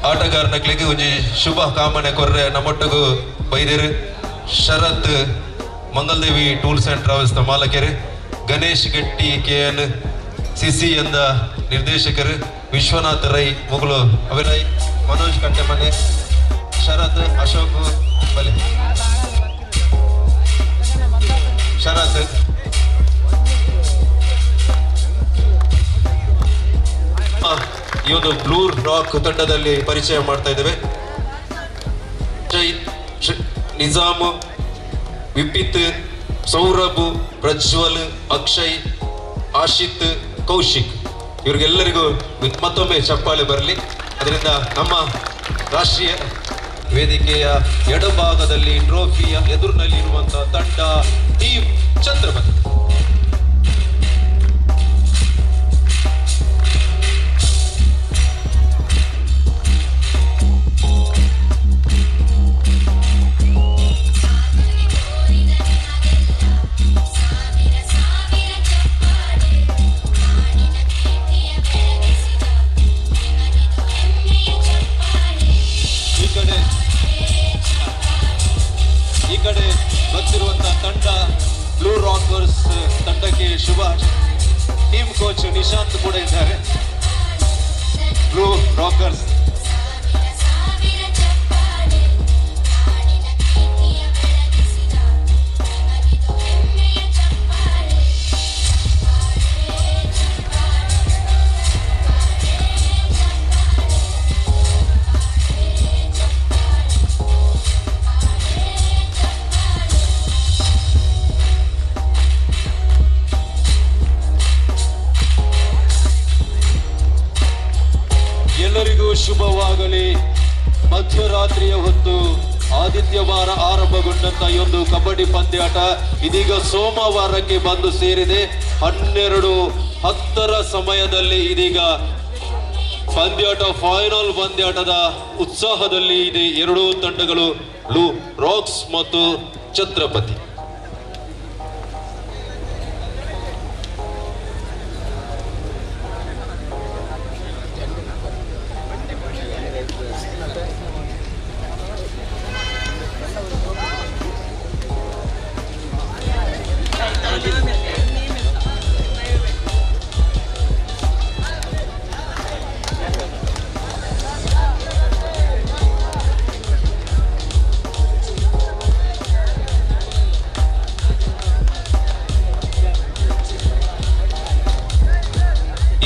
ಆಟಗಾರನಕ್ಲಿಗೆ ಒಂಜಿ ಶುಭ ಕಾಮನೆ ಕೊರ್ರೆ ನಮ್ಮೊಟ್ಟಿಗೂ ಬೈದಿರು ಶರತ್ ಮಂಗಲ್ದೇವಿ tours and travels ನ ಮಾಲಕರು, ಗಣೇಶ್ ಗಟ್ಟಿ KN ಸಿಸಿ ಎಂದ ನಿರ್ದೇಶಕರು, ವಿಶ್ವನಾಥ್ ರೈ ಮುಗುಳು ಅಭಿನಯ್, ಮನೋಜ್ ಕಂಟೆಮನೆ, ಶರತ್ ಅಶೋಕ್ ಬಲೆ ಶರತ್ ಈ ಒಂದು ಬ್ಲೂ ರಾಕ್ ತಂಡದಲ್ಲಿ ಪರಿಚಯ ಮಾಡ್ತಾ ಇದ್ದೇವೆ. ನಿಜಾಮ್, ವಿಪಿತ್, ಸೌರಭ್, ಪ್ರಜ್ವಲ್, ಅಕ್ಷಯ್, ಆಶಿತ್, ಕೌಶಿಕ್ ಇವರಿಗೆಲ್ಲರಿಗೂ ಮತ್ತೊಮ್ಮೆ ಚಪ್ಪಾಳೆ ಬರಲಿ. ಅದರಿಂದ ನಮ್ಮ ರಾಷ್ಟ್ರೀಯ ವೇದಿಕೆಯ ಎಡಭಾಗದಲ್ಲಿ ಟ್ರೋಫಿಯ ಎದುರಿನಲ್ಲಿ ಇರುವಂತಹ ತಂಡ ಟೀಮ್ ಛತ್ರಪತಿ. ಈ ಕಡೆ ಬರ್ತಿರುವಂತಹ ತಂಡ ಬ್ಲೂ ರಾಕರ್ಸ್ ತಂಡಕ್ಕೆ ಶುಭ. ಟೀಮ್ ಕೋಚ್ ನಿಶಾಂತ್ ಕೂಡ ಇದ್ದಾರೆ. ಬ್ಲೂ ರಾಕರ್ಸ್ ಎಲ್ಲರಿಗೂ ಶುಭವಾಗಲಿ. ಮಧ್ಯರಾತ್ರಿಯ ಹೊತ್ತು ಆದಿತ್ಯವಾರ ಆರಂಭಗೊಂಡಂತ ಈ ಒಂದು ಕಬಡ್ಡಿ ಪಂದ್ಯಾಟ ಇದೀಗ ಸೋಮವಾರಕ್ಕೆ ಬಂದು ಸೇರಿದೆ. 12:10 ಸಮಯದಲ್ಲಿ ಇದೀಗ ಪಂದ್ಯಾಟ ಫೈನಲ್ ಪಂದ್ಯಾಟದ ಉತ್ಸಾಹದಲ್ಲಿ ಇದೆ. ಎರಡೂ ತಂಡಗಳು ಬ್ಲೂ ರಾಕ್ಸ್ ಮತ್ತು ಛತ್ರಪತಿ.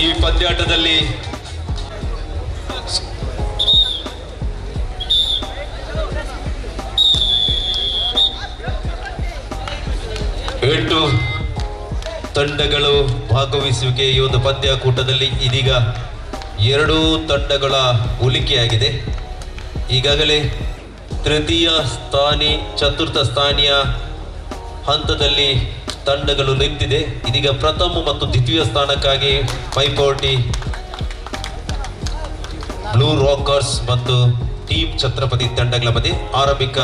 ಈ ಪಂದ್ಯಾಟದಲ್ಲಿ ಎಂಟು ತಂಡಗಳು ಭಾಗವಹಿಸುವಿಕೆ. ಈ ಒಂದು ಪಂದ್ಯಾಕೂಟದಲ್ಲಿ ಇದೀಗ ಎರಡೂ ತಂಡಗಳ ಉಳಿಕೆಯಾಗಿದೆ. ಈಗಾಗಲೇ ತೃತೀಯ ಸ್ಥಾನಿ ಚತುರ್ಥ ಸ್ಥಾನೀಯ ಹಂತದಲ್ಲಿ ತಂಡಗಳು ನಿಂತಿದೆ. ಇದೀಗ ಪ್ರಥಮ ಮತ್ತು ದ್ವಿತೀಯ ಸ್ಥಾನಕ್ಕಾಗಿ ಪೈಪೋಟಿ ಬ್ಲೂ ರಾಕರ್ಸ್ ಮತ್ತು ಟೀಮ್ ಛತ್ರಪತಿ ತಂಡಗಳ ಮಧ್ಯೆ. ಆರಂಭಿಕ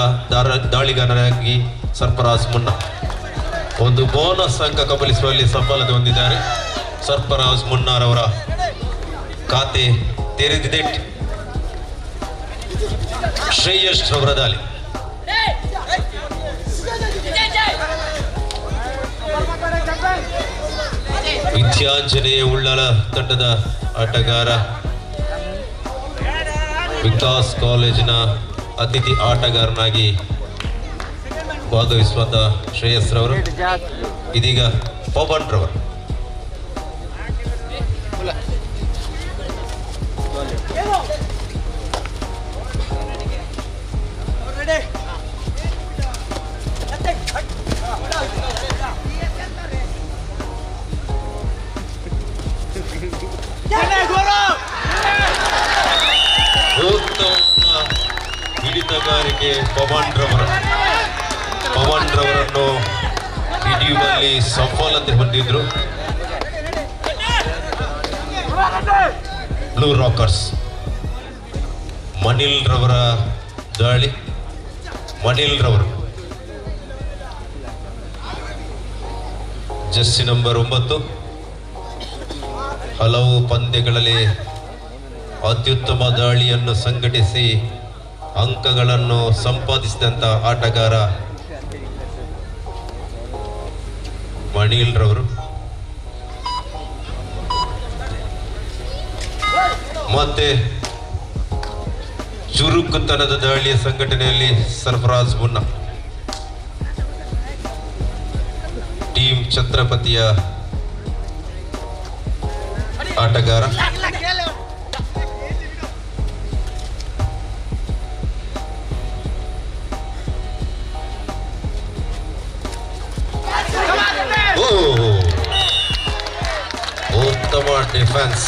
ದಾಳಿಗಾರರಾಗಿ ಸರ್ಫರಾಜ್ ಮುನ್ನಾ ಒಂದು ಬೋನಸ್ ಅಂಕ ಕಬಲಿಸುವಲ್ಲಿ ಸಫಲತೆ ಹೊಂದಿದ್ದಾರೆ. ಸರ್ಫರಾಜ್ ಮುನ್ನಾರವರ ಖಾತೆ ತೆರೆದಿದೆ. ಶ್ರೇಯಸ್ ರವರ ದಾಳಿ. ವಿದ್ಯಾಂಜನೇಯ ಉಳ್ಳಾಲ ತಂಡದ ಆಟಗಾರ, ವಿಕಾಸ್ ಕಾಲೇಜಿನ ಅತಿಥಿ ಆಟಗಾರನಾಗಿ ಭಾಗವಹಿಸುವಂತ ಶ್ರೇಯಸ್ ರವರು ಇದೀಗ ಪವನ್ ರವರು. ಹಿಡಿತಗಾರಿಕೆ ಪವನ್ ರವರನ್ನು ಹಿಡಿಯುವಲ್ಲಿ ಸಫಲತೆ ಹೊಂದಿದ್ರು ಬ್ಲೂ ರಾಕರ್ಸ್. ಮನಿಲ್ ರವರ ದಾಳಿ. ಮನಿಲ್ ರವರು ಜರ್ಸಿ ನಂಬರ್ 9 ಹಲವು ಪಂದ್ಯಗಳಲ್ಲಿ ಅತ್ಯುತ್ತಮ ದಾಳಿಯನ್ನು ಸಂಘಟಿಸಿ ಅಂಕಗಳನ್ನು ಸಂಪಾದಿಸಿದಂತ ಆಟಗಾರ ಮಣೀಲ್ ರವರು. ಮತ್ತೆ ಚುರುಕುತನದ ದಾಳಿಯ ಸಂಘಟನೆಯಲ್ಲಿ ಸರ್ಫರಾಜ್ ಮುನ್ನಾ, ಟೀಮ್ ಛತ್ರಪತಿಯ ಆಟಗಾರ. ಉತ್ತಮ ಡಿಫೆನ್ಸ್,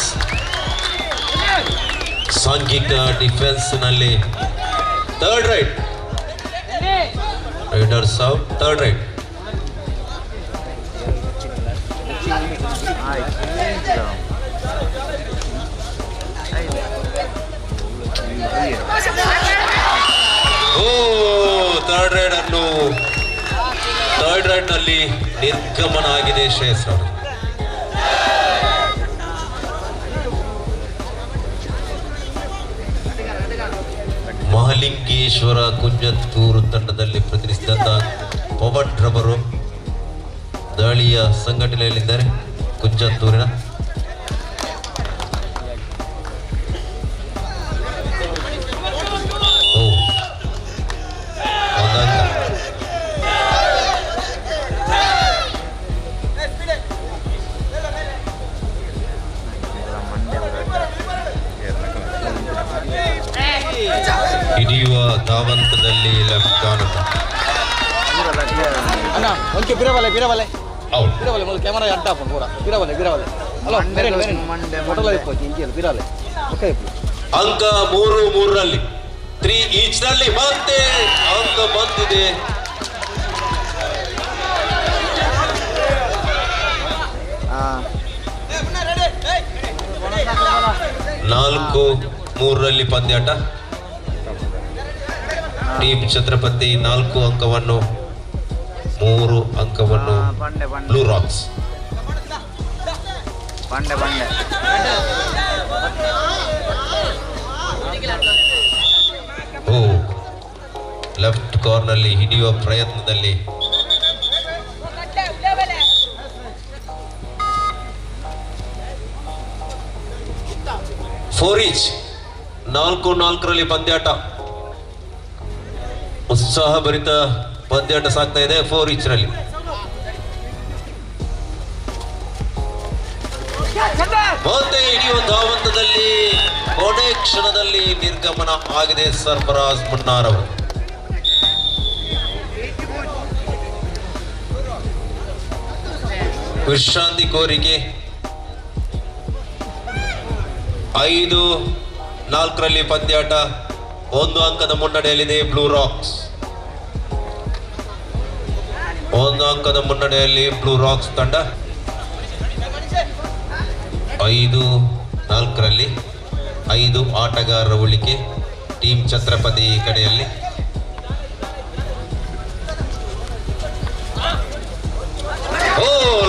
ಸಾಂಘಿಕ ಡಿಫೆನ್ಸ್ ನಲ್ಲಿ third right, Riders of third right. Third ride ನಲ್ಲಿ ನಿರ್ಗಮನ ಆಗಿದೆ ಶ್ರೇಯಸ್ ಅವರು. ಮಹಲಿಂಗೇಶ್ವರ ಕುಂಜತ್ತೂರು ತಂಡದಲ್ಲಿ ಪ್ರತಿನಿಧಿಸಿದಂತ ಪವನ್ ರವರು ದಾಳಿಯ ಸಂಘಟನೆಯಲ್ಲಿದ್ದಾರೆ. ಕುಂಜತ್ತೂರಿನ ಹಿಡಿಯುವ ಧಾವಂತದಲ್ಲಿ ಲೆಫ್ಟ್ ಕಾಣುತ್ತ ಅಂಕ 3-3 3 ಈಚ್ ನಲ್ಲಿ ಮತ್ತೆ ಅಂಕ ಬಂದಿದೆ. ನಾಲ್ಕು 3 ಪಂದ್ಯಾಟ. ಟೀಮ್ ಛತ್ರಪತಿ 4 ಅಂಕವನ್ನು 3 ಅಂಕವನ್ನು ಬ್ಲೂ ರಾಕ್ಸ್. ಲೆಫ್ಟ್ ಕಾರ್ನಲ್ಲಿ ಹಿಡಿಯುವ ಪ್ರಯತ್ನದಲ್ಲಿ ಫೋರ್ ಈಚ್. 4-4 ಪಂದ್ಯಾಟ, ಉತ್ಸಾಹಭರಿತ ಪಂದ್ಯಾಟ ಸಾಗ್ತಾ ಇದೆ 4 ಈಚ್ ನಲ್ಲಿ. ಮತ್ತೆ ಹಿಡಿಯುವ ಧಾವಂತದಲ್ಲಿ ಕೊನೆ ಕ್ಷಣದಲ್ಲಿ ನಿರ್ಗಮನ ಆಗಿದೆ ಸರ್ಫರಾಜ್ ಮುನ್ನಾರ್ ಅವರು. ವಿಶ್ರಾಂತಿ ಕೋರಿಕೆ 5-4 ಪಂದ್ಯಾಟ, 1 ಅಂಕದ ಮುನ್ನಡೆಯಲ್ಲಿದೆ ಬ್ಲೂ ರಾಕ್ಸ್. 1 ಅಂಕದ ಮುನ್ನಡೆಯಲ್ಲಿ ಬ್ಲೂ ರಾಕ್ಸ್ ತಂಡ. 5-4 5 ಆಟಗಾರರ ಉಳಿಕೆ ಟೀಮ್ ಛತ್ರಪತಿ ಕಡೆಯಲ್ಲಿ.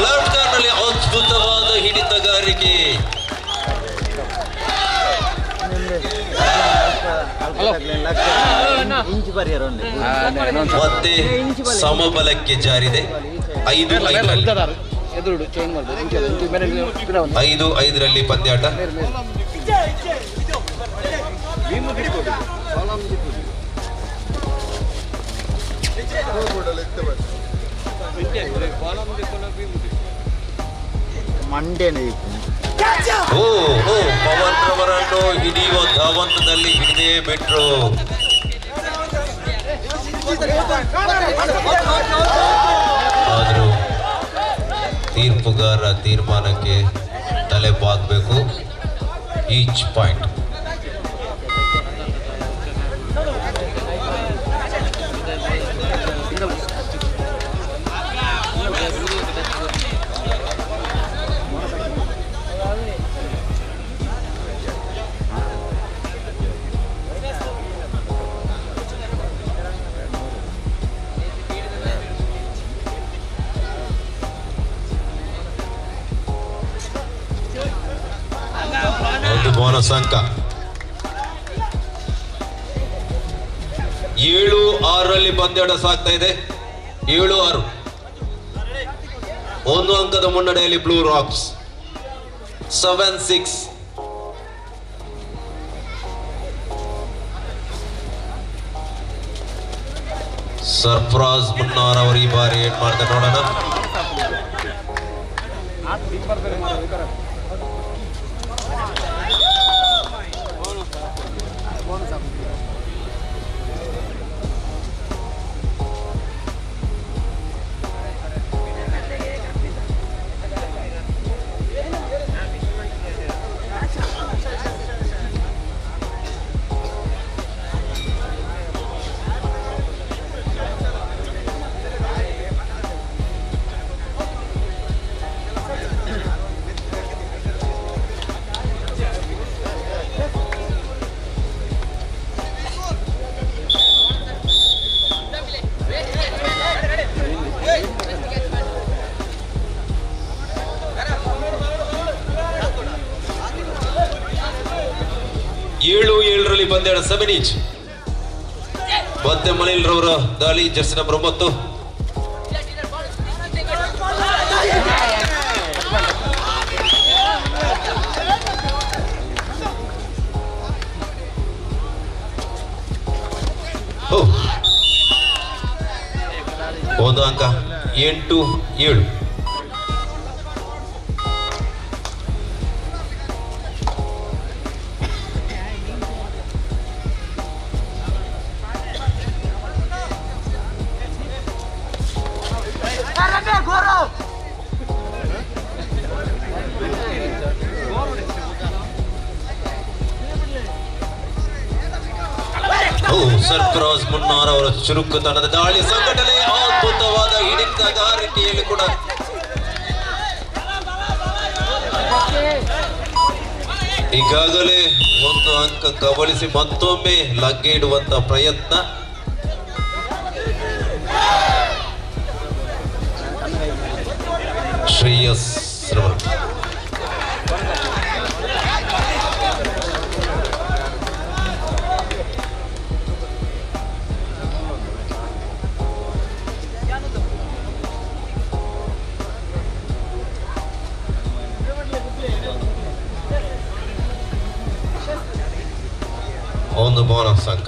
ಲೆಫ್ಟ್ ಕಾರ್ನಲ್ಲಿ ಅದ್ಭುತವಾದ ಹಿಡಿತಗಾರಿಕೆ. ಮತ್ತೆ ಸಮಬಲಕ್ಕೆ ಜಾರಿದೆ. 5-5 ಪಂದ್ಯಾಟ. ಪವನ್ ರವರನ್ನು ಹಿಡಿಯುವ ಧಾವಂತದಲ್ಲಿ ಹಿಡಿದೇ ಬಿಟ್ರು. ಆದರೂ ತೀರ್ಪುಗಾರ ತೀರ್ಮಾನಕ್ಕೆ ತಲೆ ಬಾಗಬೇಕು. Each point. ಬೋನಸ್ ಅಂಕ 7-6 ಪಂದ್ಯಾಟ ಸಾಗ್ತಾ ಇದೆ. 7-6 ಒಂದು ಅಂಕದ ಮುನ್ನಡೆಯಲ್ಲಿ ಬ್ಲೂ ರಾಕ್ಸ್. 7-6. ಸರ್ಫರಾಜ್ ಮುನ್ನಾರ್ ಅವರು ಈ ಬಾರಿ ಏನ್ ಮಾಡ್ತಾರೆ ನೋಡೋಣ. ಪಂದ್ಯಾಟ 7 ಈಚ್. ಮತ್ತೆ ಮನಿಲ್ ರವರ ದಾಳಿ ಜರ್ಸಿ ನಂಬರ್ 9. ಒಂದು ಅಂಕ. 8-7. ಸರ್ಫರಾಜ್ ಮುನ್ನಾರ್ ಅವರ ಚುರುಕುತನದ ದಾಳಿ ಸಂಘಟನೆ, ಅದ್ಭುತವಾದ ಹಿಡಿತಗಾರಿಕೆಯಲ್ಲಿ ಕೂಡ ಈಗಾಗಲೇ ಒಂದು ಅಂಕ ಕಬಳಿಸಿ ಮತ್ತೊಮ್ಮೆ ಲಗ್ಗೆ ಇಡುವಂತ ಪ್ರಯತ್ನ. ಶ್ರೇಯಸ್ ಒಂದು ಬೋನಸ್ ಅಂಕ.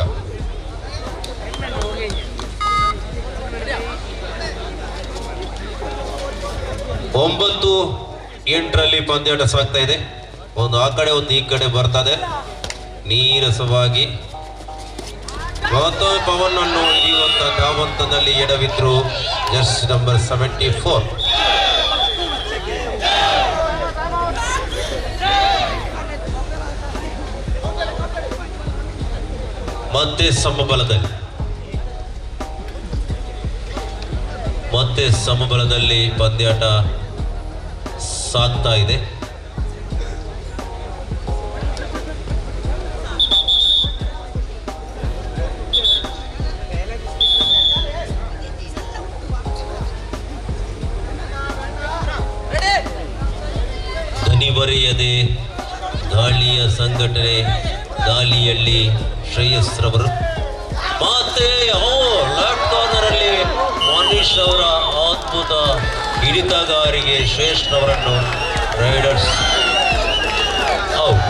9-8 ಪಂದ್ಯಾಟ ಸಾಗ್ತಾ ಇದೆ. ಒಂದು ಆ ಕಡೆ ಒಂದು ಈ ಕಡೆ ಬರ್ತದೆ ನೀರಸವಾಗಿ. ಮತ್ತೊಮ್ಮೆ ಪವನ್ ಅನ್ನು ಹಿಡಿಯುವಂತ ಧಾವಂತದಲ್ಲಿ ಎಡವಿದ್ರು ಜರ್ಸಿ ನಂಬರ್ 74. ಮತ್ತೆ ಸಮಬಲದಲ್ಲಿ ಪಂದ್ಯಾಟ ಸಾಗ್ತಾ ಇದೆ. ಧ್ವನಿ ಬರೆಯದೆ ದಾಳಿಯ ಸಂಘಟನೆ, ದಾಳಿಯಲ್ಲಿ ಶ್ರೇಯಸ್ ರವರು. ಮತ್ತೆ ಲೆಫ್ಟ್ ಕಾರ್ನರ್ ಅಲ್ಲಿ ಮನೀಶ್ ಅವರ ಅದ್ಭುತ ಹಿಡಿತಗಾರಿಗೆ ಶ್ರೇಯಸ್ ರವರನ್ನು ರೈಡರ್ಸ್ ಔಟ್.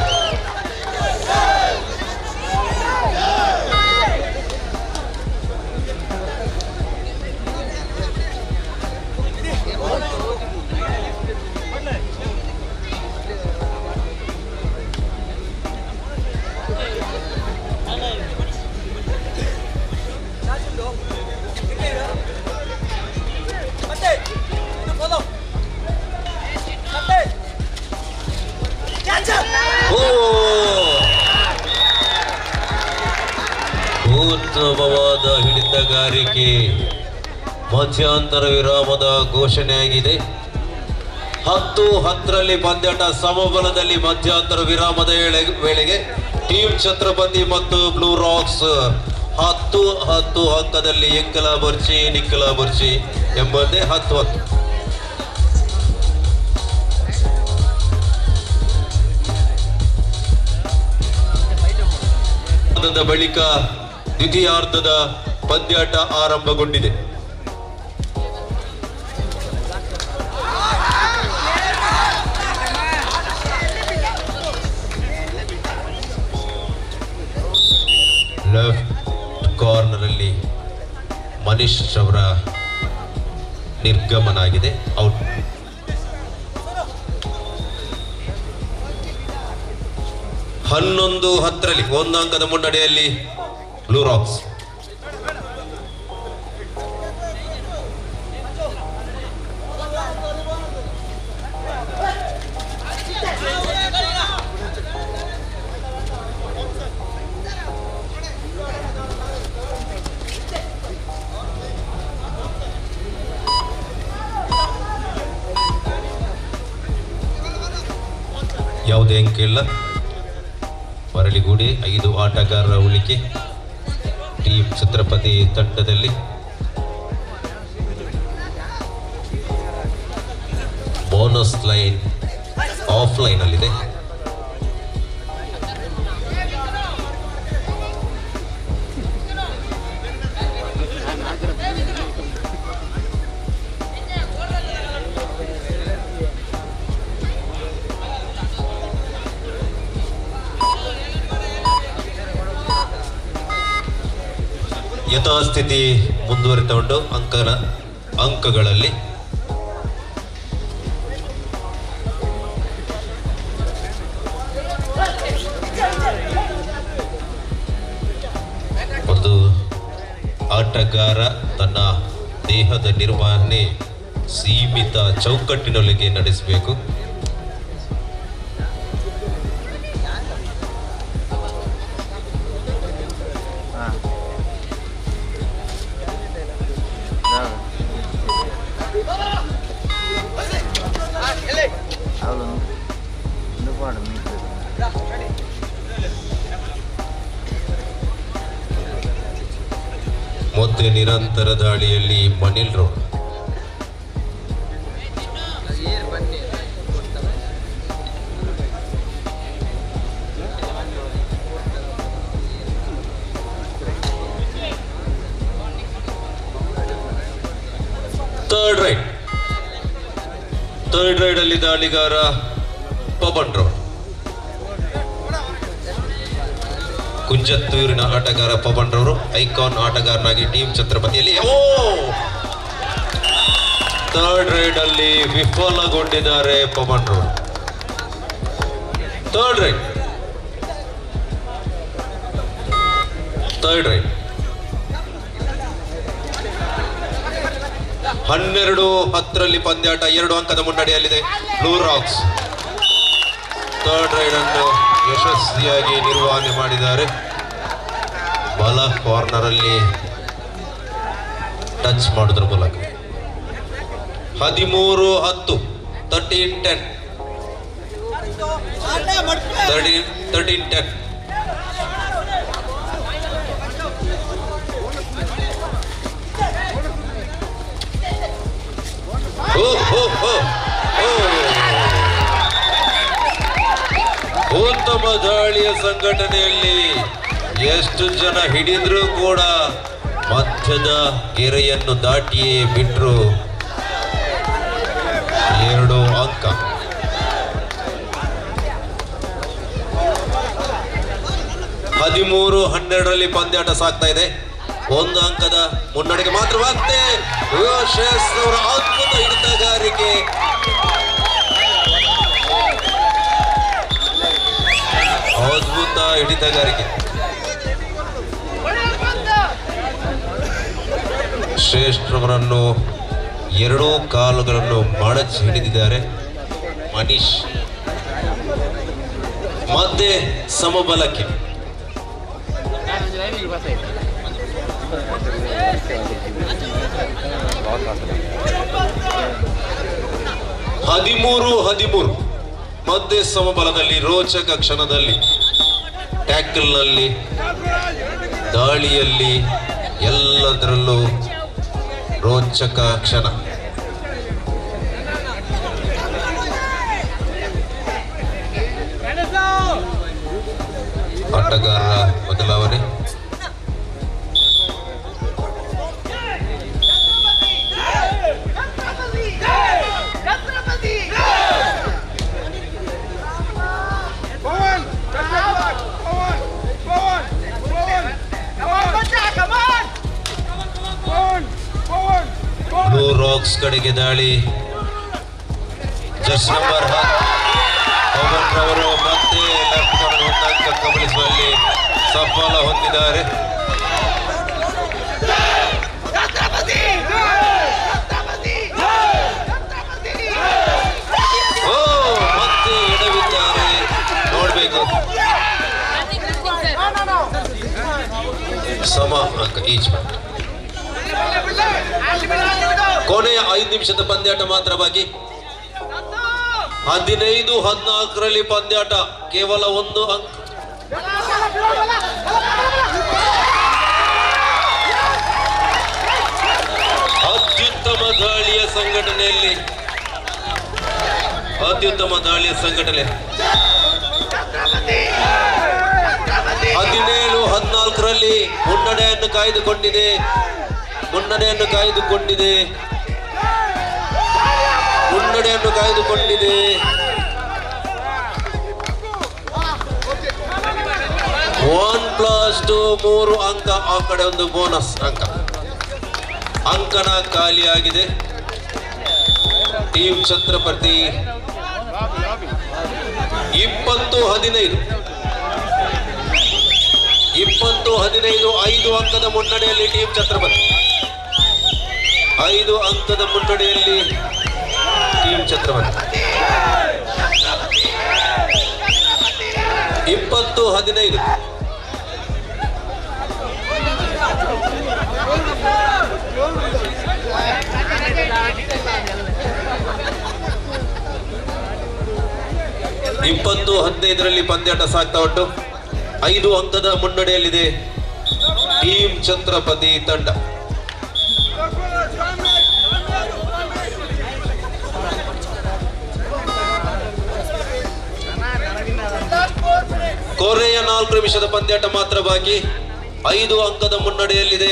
ಉತ್ತಮವಾದ ಹಿಡಿತಗಾರಿಕೆ. ಮಧ್ಯಂತರ ವಿರಾಮದ ಘೋಷಣೆಯಾಗಿದೆ. 10-10 ಪಂದ್ಯಾಟ ಸಮಬಲದಲ್ಲಿ ಮಧ್ಯಂತರ ವಿರಾಮದ ವೇಳೆಗೆ ಟೀಮ್ ಛತ್ರಪತಿ ಮತ್ತು ಬ್ಲೂ ರಾಕ್ಸ್ 10-10 ಅಂಕದಲ್ಲಿ ಎಂಕಲ ಬರ್ಚಿ ನಿಕ್ಕಲ ಬರ್ಚಿ ಎಂಬಂತೆ 10-10. ಬಳಿಕ ದ್ವಿತೀಯಾರ್ಧದ ಪಂದ್ಯಾಟ ಆರಂಭಗೊಂಡಿದೆ. ಲೆಫ್ಟ್ ಕಾರ್ನರ್ ಅಲ್ಲಿ ಮನೀಶ್ ಅವರ ನಿರ್ಗಮನ ಆಗಿದೆ, ಔಟ್. ಹನ್ನೊಂದು ಹತ್ತರಲ್ಲಿ ಒಂದಂಕದ ಮುನ್ನಡೆಯಲ್ಲಿ ಬ್ಲೂ ರಾಕ್ಸ್. ಯಾವುದೇ ಅಂಕ ಇಲ್ಲ. ಮರಳಿಗೂಡಿ 5 ಆಟಗಾರರ ಉಳಿಕೆ ಟೀಮ್ ಛತ್ರಪತಿ ತಂಡದಲ್ಲಿ. ಬೋನಸ್ ಲೈನ್ ಆಫ್ ಲೈನ್ ಅಲ್ಲಿದೆ. ಯಥಾಸ್ಥಿತಿ ಮುಂದುವರಿತುಕೊಂಡು ಅಂಕಗಳಲ್ಲಿ ಒಂದು ಆಟಗಾರ ತನ್ನ ದೇಹದ ನಿರ್ವಹಣೆ ಸೀಮಿತ ಚೌಕಟ್ಟಿನೊಳಗೆ ನಡೆಸಬೇಕು. ಮತ್ತೆ ನಿರಂತರ ದಾಳಿಯಲ್ಲಿ ಮನಿಲ್ ರೋಡ್. ಥರ್ಡ್ ರೈಡ್ ಅಲ್ಲಿ ದಾಳಿಗಾರ ಪವನ್ ರೋಡ್. ಕುಂಜತ್ತೂರಿನ ಆಟಗಾರ ಪವನ್ ರವರು ಐಕಾನ್ ಆಟಗಾರನಾಗಿ ಟೀಮ್ ಛತ್ರಪತಿಯಲ್ಲಿ ಥರ್ಡ್ ರೈಡ್ ಅಲ್ಲಿ ವಿಫಲಗೊಂಡಿದ್ದಾರೆ ಪವನ್ ರವರು. ಥರ್ಡ್ ರೈಡ್ 12-10 ಪಂದ್ಯಾಟ 2 ಅಂಕದ ಮುನ್ನಡೆಯಲ್ಲಿದೆ ಬ್ಲೂ ರಾಕ್ಸ್. ಥರ್ಡ್ ರೈಡ್ ಅನ್ನು ಯಶಸ್ವಿಯಾಗಿ ನಿರ್ವಹಣೆ ಮಾಡಿದ್ದಾರೆ. ಬಲ ಕಾರ್ನರ್ ಅಲ್ಲಿ ಟಚ್ ಮಾಡೋದ್ರ ಮೂಲಕ 13-10 13-10. ಉತ್ತಮ ದಾಳಿಯ ಸಂಘಟನೆಯಲ್ಲಿ ಎಷ್ಟು ಜನ ಹಿಡಿದ್ರೂ ಕೂಡ ಮಧ್ಯದ ಗೆರೆಯನ್ನು ದಾಟಿಯೇ ಬಿಟ್ರು. 2 ಅಂಕ. ಹದಿಮೂರು 12ರಲ್ಲಿ ಪಂದ್ಯಾಟ ಸಾಗ್ತಾ ಇದೆ. 1 ಅಂಕದ ಮುನ್ನಡೆಗೆ ಮಾತ್ರ. ಮತ್ತೆ ಶ್ರೇಯಸ್ ಅವರ ಅದ್ಭುತ ಹಿಡಿತಗಾರಿಕೆ. ಅದ್ಭುತ ಹಿಡಿತಗಾರಿಕೆ. ಶ್ರೇಷ್ಠರವರನ್ನು 2 ಕಾಲುಗಳನ್ನು ಮಡಚಿ ಹಿಡಿದಿದ್ದಾರೆ ಮನೀಶ್. ಮತ್ತೆ ಸಮಬಲಕ್ಕೆ 13-13 ಮತ್ತೆ ಸಮಬಲದಲ್ಲಿ ರೋಚಕ ಕ್ಷಣದಲ್ಲಿ ಟ್ಯಾಕಲ್ನಲ್ಲಿ ದಾಳಿಯಲ್ಲಿ ಎಲ್ಲದರಲ್ಲೂ ರೋಚಕ ಕ್ಷಣ. ಆಟಗಾರರ ಬದಲಾವಣೆ. ಬಾಕ್ಸ್ ಕಡೆಗೆ ದಾಳಿ. ಜರ್ಸಿ ನಂಬರ್ ಪವನ್ ರವರು ಮತ್ತೆ ಲೆಫ್ಟ್ ಕಾರ್ನರ್ ಹೊಂದಾಣಿಕೆ ಕಬಳಿಸುವಲ್ಲಿ ಸಫಲ ಹೊಂದಿದ್ದಾರೆ. ಮತ್ತೆ ಎಡವಿದ್ದಾರೆ, ನೋಡ್ಬೇಕು. ಸಮ ಅಂಕ ಈಚ್. ಕೊನೆಯ 5 ನಿಮಿಷದ ಪಂದ್ಯಾಟ ಮಾತ್ರ ಬಾಕಿ. 15-14ರಲ್ಲಿ ಪಂದ್ಯಾಟ, ಕೇವಲ 1 ಅಂಕ. ಅತ್ಯುತ್ತಮ ದಾಳಿಯ ಸಂಘಟನೆಯಲ್ಲಿ 17-14ರಲ್ಲಿ ಮುನ್ನಡೆಯನ್ನು ಕಾಯ್ದುಕೊಂಡಿದೆ. 1+2 3 ಅಂಕ. ಆ ಕಡೆ ಒಂದು ಬೋನಸ್ ಅಂಕನ ಖಾಲಿಯಾಗಿದೆ. ಟೀಮ್ ಛತ್ರಪತಿ 20-15 5 ಅಂಕದ ಮುನ್ನಡೆಯಲ್ಲಿ ಟೀಮ್ ಛತ್ರಪತಿ. 5 ಅಂಕದ ಮುನ್ನಡೆಯಲ್ಲಿ ಟೀಮ್ ಛತ್ರಪತಿ. 20-15. ಇಪ್ಪತ್ತು 15ರಲ್ಲಿ ಪಂದ್ಯಾಟ ಸಾಗ್ತಾ ಉಂಟು. 5 ಅಂಕದ ಮುನ್ನಡೆಯಲ್ಲಿದೆ ಟೀಮ್ ಛತ್ರಪತಿ ತಂಡ. ಕೊನೆಯ 4 ನಿಮಿಷದ ಪಂದ್ಯಾಟ ಮಾತ್ರ ಬಾಕಿ. 5 ಅಂಕದ ಮುನ್ನಡೆಯಲ್ಲಿದೆ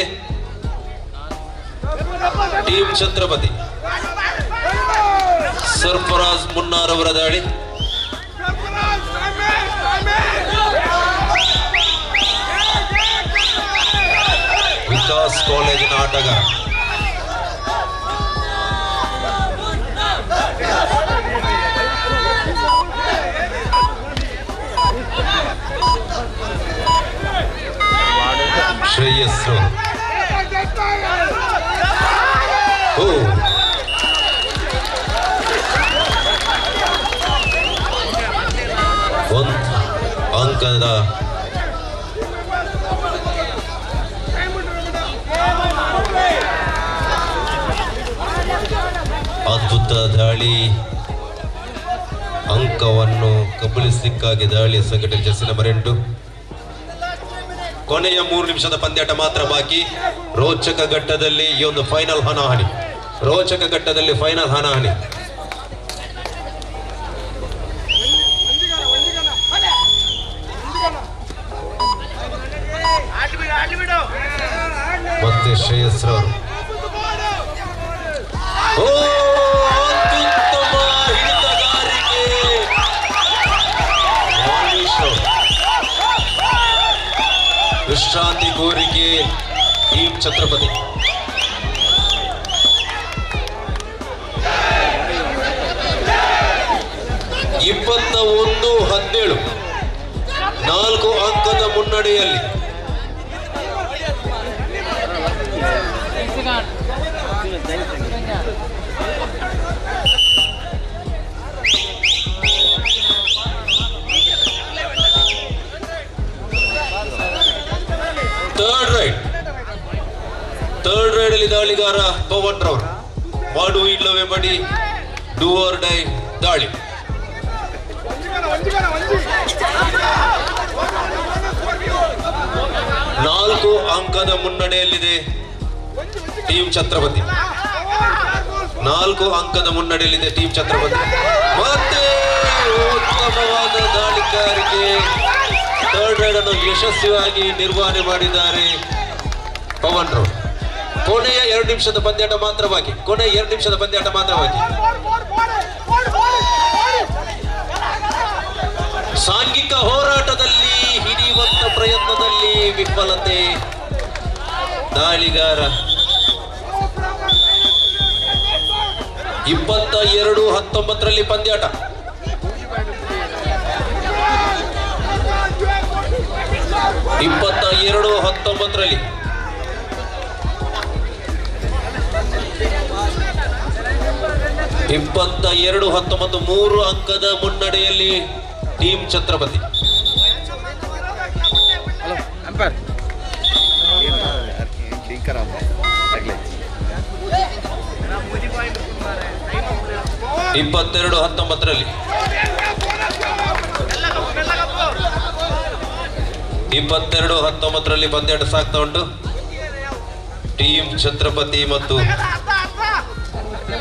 ಟೀಮ್ ಛತ್ರಪತಿ. ಸರ್ಫರಾಜ್ ಮುನ್ನಾರ್ ಅವರ ದಾಳಿ. ವಿಕಾಸ್ ಕಾಲೇಜಿನ ಆಟಗಾರ. ಶ್ರೇಯಸ್ ಒಂದು ಅಂಕದ ಅದ್ಭುತ ದಾಳಿ. ಅಂಕವನ್ನು ಕಬಳಿಸಲಿಕ್ಕಾಗಿ ದಾಳಿ ಸಂಘಟನೆ ಜರ್ಸಿ ನಂಬರ್ 8. ಕೊನೆಯ 3 ನಿಮಿಷದ ಪಂದ್ಯಾಟ ಮಾತ್ರ ಬಾಕಿ. ರೋಚಕ ಘಟ್ಟದಲ್ಲಿ ಈ ಒಂದು ಫೈನಲ್ ಹಣಾಹಣಿ. ಮತ್ತೆ ಶ್ರೇಯಸ್ ರವರು ಅತ್ಯುತ್ತಮ ಹಿಡಿತಗಾರಿಕೆ. ವಿಶ್ರಾಂತಿ ಕೋರಿಕೆ ಟೀಮ್ ಛತ್ರಪತಿ. ಇಪ್ಪತ್ತ 21-17 4 ಅಂಕದ ಮುನ್ನಡೆಯಲ್ಲಿ ಥರ್ಡ್ ರೈಡ್ ಅಲ್ಲಿ ದಾಳಿಗಾರ ಪವನ್ ರವರು. ಮಾಡು ಇಲ್ಲವೇ ಬಡಿ, ಡೂ ಆರ್ ಡೈ ದಾಳಿ. 4 ಅಂಕದ ಮುನ್ನಡೆಯಲ್ಲಿದೆ ಟೀಮ್ ಛತ್ರಪತಿ. 4 ಅಂಕದ ಮುನ್ನಡೆಯಲ್ಲಿದೆ ಟೀಮ್ ಛತ್ರಪತಿ. ಮತ್ತೆ ಉತ್ತಮವಾದ ದಾಳಿಗಾರಿಕೆ. ಥರ್ಡ್ ರೈಡ್ ಅನ್ನು ಯಶಸ್ವಿಯಾಗಿ ನಿರ್ವಹಣೆ ಮಾಡಿದ್ದಾರೆ ಪವನ್ ರವರು. ಕೊನೆಯ 2 ನಿಮಿಷದ ಪಂದ್ಯಾಟ ಮಾತ್ರ ಬಾಕಿ. ಸಾಂಘಿಕ ಹೋರಾಟದಲ್ಲಿ ಹಿಡಿಯುವಂತ ಪ್ರಯತ್ನದಲ್ಲಿ ವಿಫಲತೆ. ದಾಳಿಗಾರ 22-19 ಪಂದ್ಯಾಟ. ರಲ್ಲಿ 22-19 3 ಅಂಕದ ಮುನ್ನಡೆಯಲ್ಲಿ ಟೀಮ್ ಛತ್ರಪತಿ. ಇಪ್ಪತ್ತೆರಡು 19 22-19 ಪಂದ್ಯಾಟ ಸಾಗ್ತಾ ಉಂಟು. ಟೀಮ್ ಛತ್ರಪತಿ ಮತ್ತು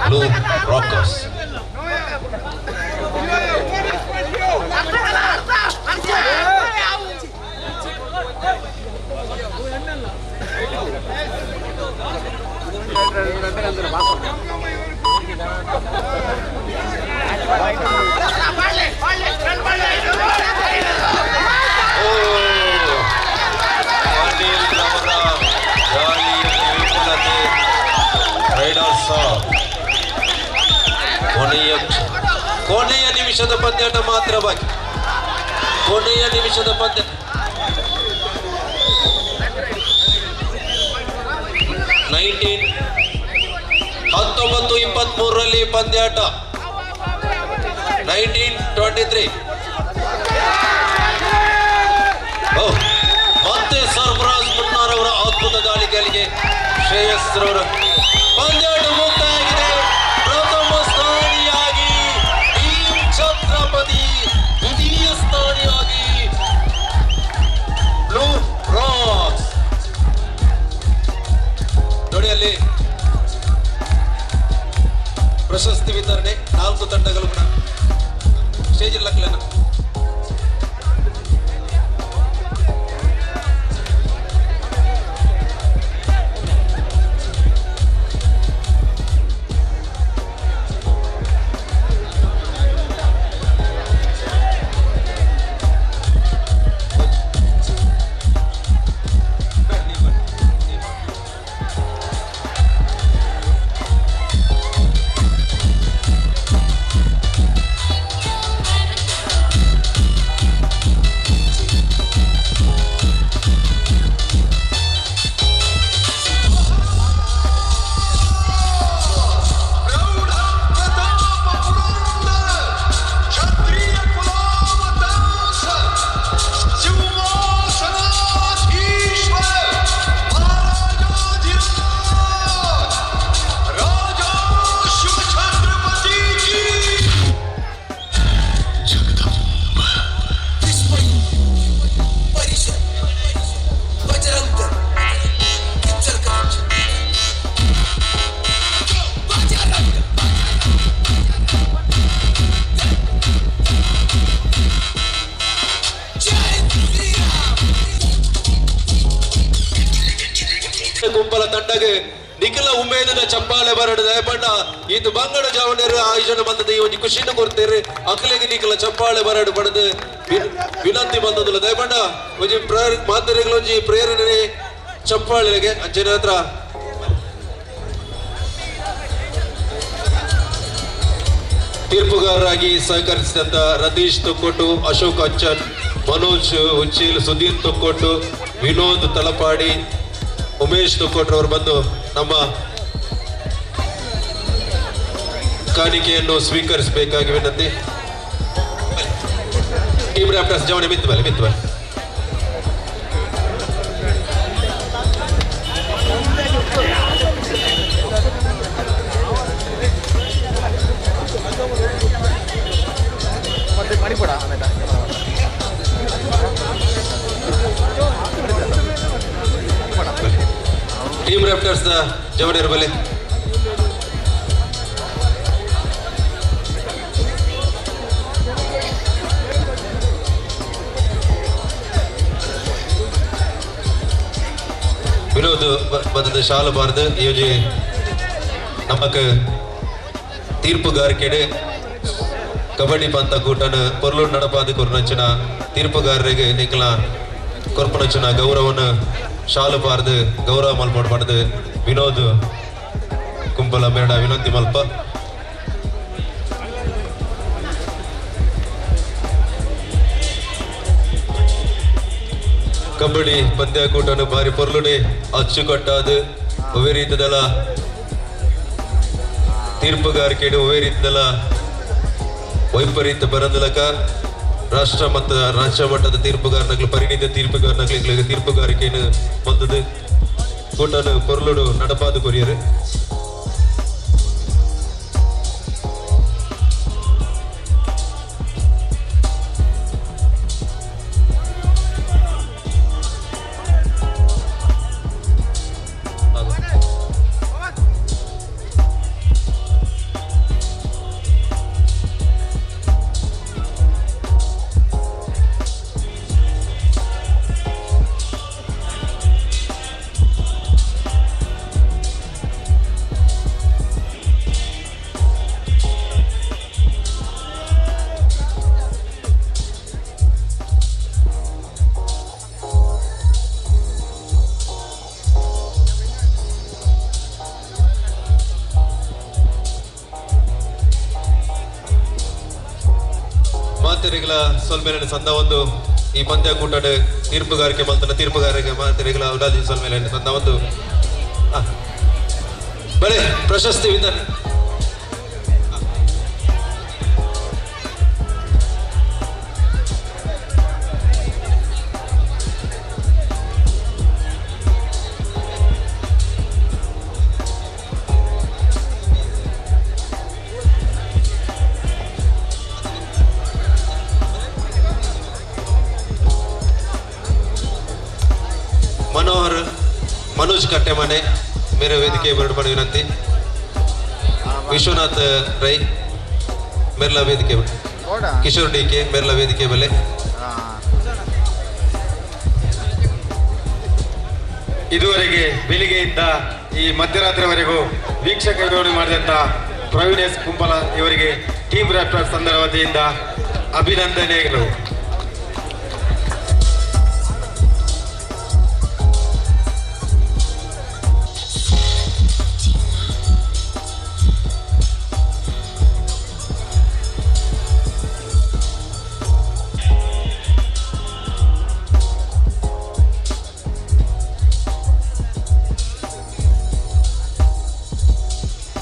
ಬ್ಲೂ ರಾಕರ್ಸ್. ಕೊನೆಯ ನಿಮಿಷದ ಪಂದ್ಯಾಟ ಮಾತ್ರ ಬಾಕಿ. ಕೊನೆಯ ನಿಮಿಷದ ಪಂದ್ಯ. 19-23 ಪಂದ್ಯಾಟ. 19-23 ಮತ್ತೆ ಸರ್ಫರಾಜ್ ಮುನ್ನಾರ್ ಅವರ ಅದ್ಭುತ ದಾಳಿಗಳಿಗೆ ಶ್ರೇಯಸ್ ರವರ ಪಂದ್ಯಾಟ ಮುಕ್ತಾಯವಾಗಿದೆ. ಪ್ರಥಮ ಸ್ಥಾನಿಯಾಗಿ ಟೀಮ್ ಛತ್ರಪತಿ, ದ್ವಿತೀಯ ಸ್ಥಾನಿಯಾಗಿ ಬ್ಲೂ ರಾಕ್ಸ್. ನೋಡಿ ಅಲ್ಲಿ ಪ್ರಶಸ್ತಿ ವಿತರಣೆ. 4 ತಂಡಗಳು ಕೂಡ ಸ್ಟೇಜ್ ಇರ್ಲಕ್ಕಲೇನ. ಗುಂಪಲ ತಂಡಗೆ ನಿಖಿಲ ಉಮೇದಿನ ಚಪ್ಪಾಳೆ ಬರಡು ದಯಪಂಡ ಇದು ಬಂಗಡ ಜಾವಣರು ಆಯೋಜನೆ ಬಂದದ ಈ ಒಂದು ಖುಷಿನ ಕೊಡ್ತೇವೆ. ಅಖಿಲೆಗೆ ನಿಖಿಲ ಚಪ್ಪಾಳೆ ಬರಡು ಪಡೆದು ವಿನಂತಿ ಬಂದದಿಲ್ಲ ದಯಪಂಡ ಒಂಜಿ ಮಾತರಿಗಳು ಒಂಜಿ ಪ್ರೇರಣೆ ಚಪ್ಪಾಳೆಗೆ ಅಂಚನೆ ಹತ್ರ ತೀರ್ಪುಗಾರರಾಗಿ ಸಹಕರಿಸಿದಂತ ರತೀಶ್ ತುಕ್ಕೋಟು, ಅಶೋಕ್ ಅಚ್ಚನ್, ಮನೋಜ್ ಉಚ್ಚೀಲ್, ಸುಧೀರ್ ತುಕ್ಕೋಟು, ವಿನೋದ್ ತಲಪಾಡಿ, ಉಮೇಶ್ ತುಕ್ಕೋಟ್ರವರು ಬಂದು ನಮ್ಮ ಕಾಣಿಕೆಯನ್ನು ಸ್ವೀಕರಿಸಬೇಕಾಗಿ ವಿನಂತಿ. ಟೀಮ್ ರ್ಯಾಪ್ಟರ್ಸ್ ಜವಣೆ ಮಿತ್ತು ಬಲೆ. ಟೀಮ್ ರ್ಯಾಪ್ಟರ್ಸ್ ಜವಣೇರು ಬಲೆ. ವಿನೋದ್ ಬಂದದ ಶಾಲು ಬಾರ್ದು ಯೋಜಿ ನಮಕ್ ತೀರ್ಪುಗಾರಿಕೆ ಕಬಡ್ಡಿ ಪಂತ ಕೂಟನ ಪೊರ್ಲೂರು ನಡಪಾದ ಕೊರ್ನಂಚಿನ ತೀರ್ಪುಗಾರರಿಗೆ ನಿಖಲ ಕೊರ್ಪನಂಚಿನ ಗೌರವನ ಶಾಲು ಬಾರ್ದು ಗೌರವ ಮಲ್ಪಡ್ ಮಾಡಿದ ವಿನೋದ್ ಕುಂಬಲ ಮೇಡ ವಿನಂತಿ ಮಲ್ಪ. ಕಬಡ್ಡಿ ಪಂದ್ಯಾಕೂಟನು ಬಾರಿ ಪೊರ್ಲುಡೆ ಅಚ್ಚುಕಟ್ಟಾದು ಒವೇ ರೀತಿದಲ್ಲ ತೀರ್ಪುಗಾರಿಕೆಡು ಒವೇ ರೀತಿದಲ್ಲ ವೈಪರೀತ ಬರದಲಕ ರಾಷ್ಟ್ರ ಮತ್ತು ರಾಜ್ಯ ಮಟ್ಟದ ತೀರ್ಪುಗಾರನಗಳು ಪರಿಣಿತ ತೀರ್ಪುಗಾರನಗಳಿಗೆ ತೀರ್ಪುಗಾರಿಕೆಯನ್ನು ಬಂದದು ಕೂಟನು ಪೊರ್ಲುಡು ನಡಪಾದು ಕೊರಿಯರು ಮಾತೆರೆಗಳ ಸೊಲ್ಮೇಲಿನ ಸಂದ ಒಂದು ಈ ಪಂದ್ಯಾಕೂಟದ ತೀರ್ಪುಗಾರಿಕೆ ಮಂತನ ತೀರ್ಪುಗಾರಿಕೆ ಮಾತೆರೆಗಳ ಉಡಾದಿ ಸೊಲ್ಮೇಲಿನ ಸಂದ ಒಂದು ಬಳೆ ಪ್ರಶಸ್ತಿ ವಿತರಣೆ मनोज कट्टे मने मेरे वेदिके बरपड़ विनंती विश्वनाथ रई मेरला वेदिके किशोर डीके मेरला वेदिके बले ಇದುವರೆಗೆ ಬೆಳಿಗ್ಗೆಯಿಂದ ಈ ಮಧ್ಯರಾತ್ರಿವರೆಗೂ ವೀಕ್ಷಕ ವಿರೋಧಿ ಮಾಡಿದಂತ ಪ್ರವೀಣ್ ಎಸ್ ಕುಂಬಲ ಇವರಿಗೆ ಟೀಮ್ ರ್ಯಾಪ್ಟರ್ಸ್ ತಂಡದ ವತಿಯಿಂದ ಅಭಿನಂದನೆಗಳು.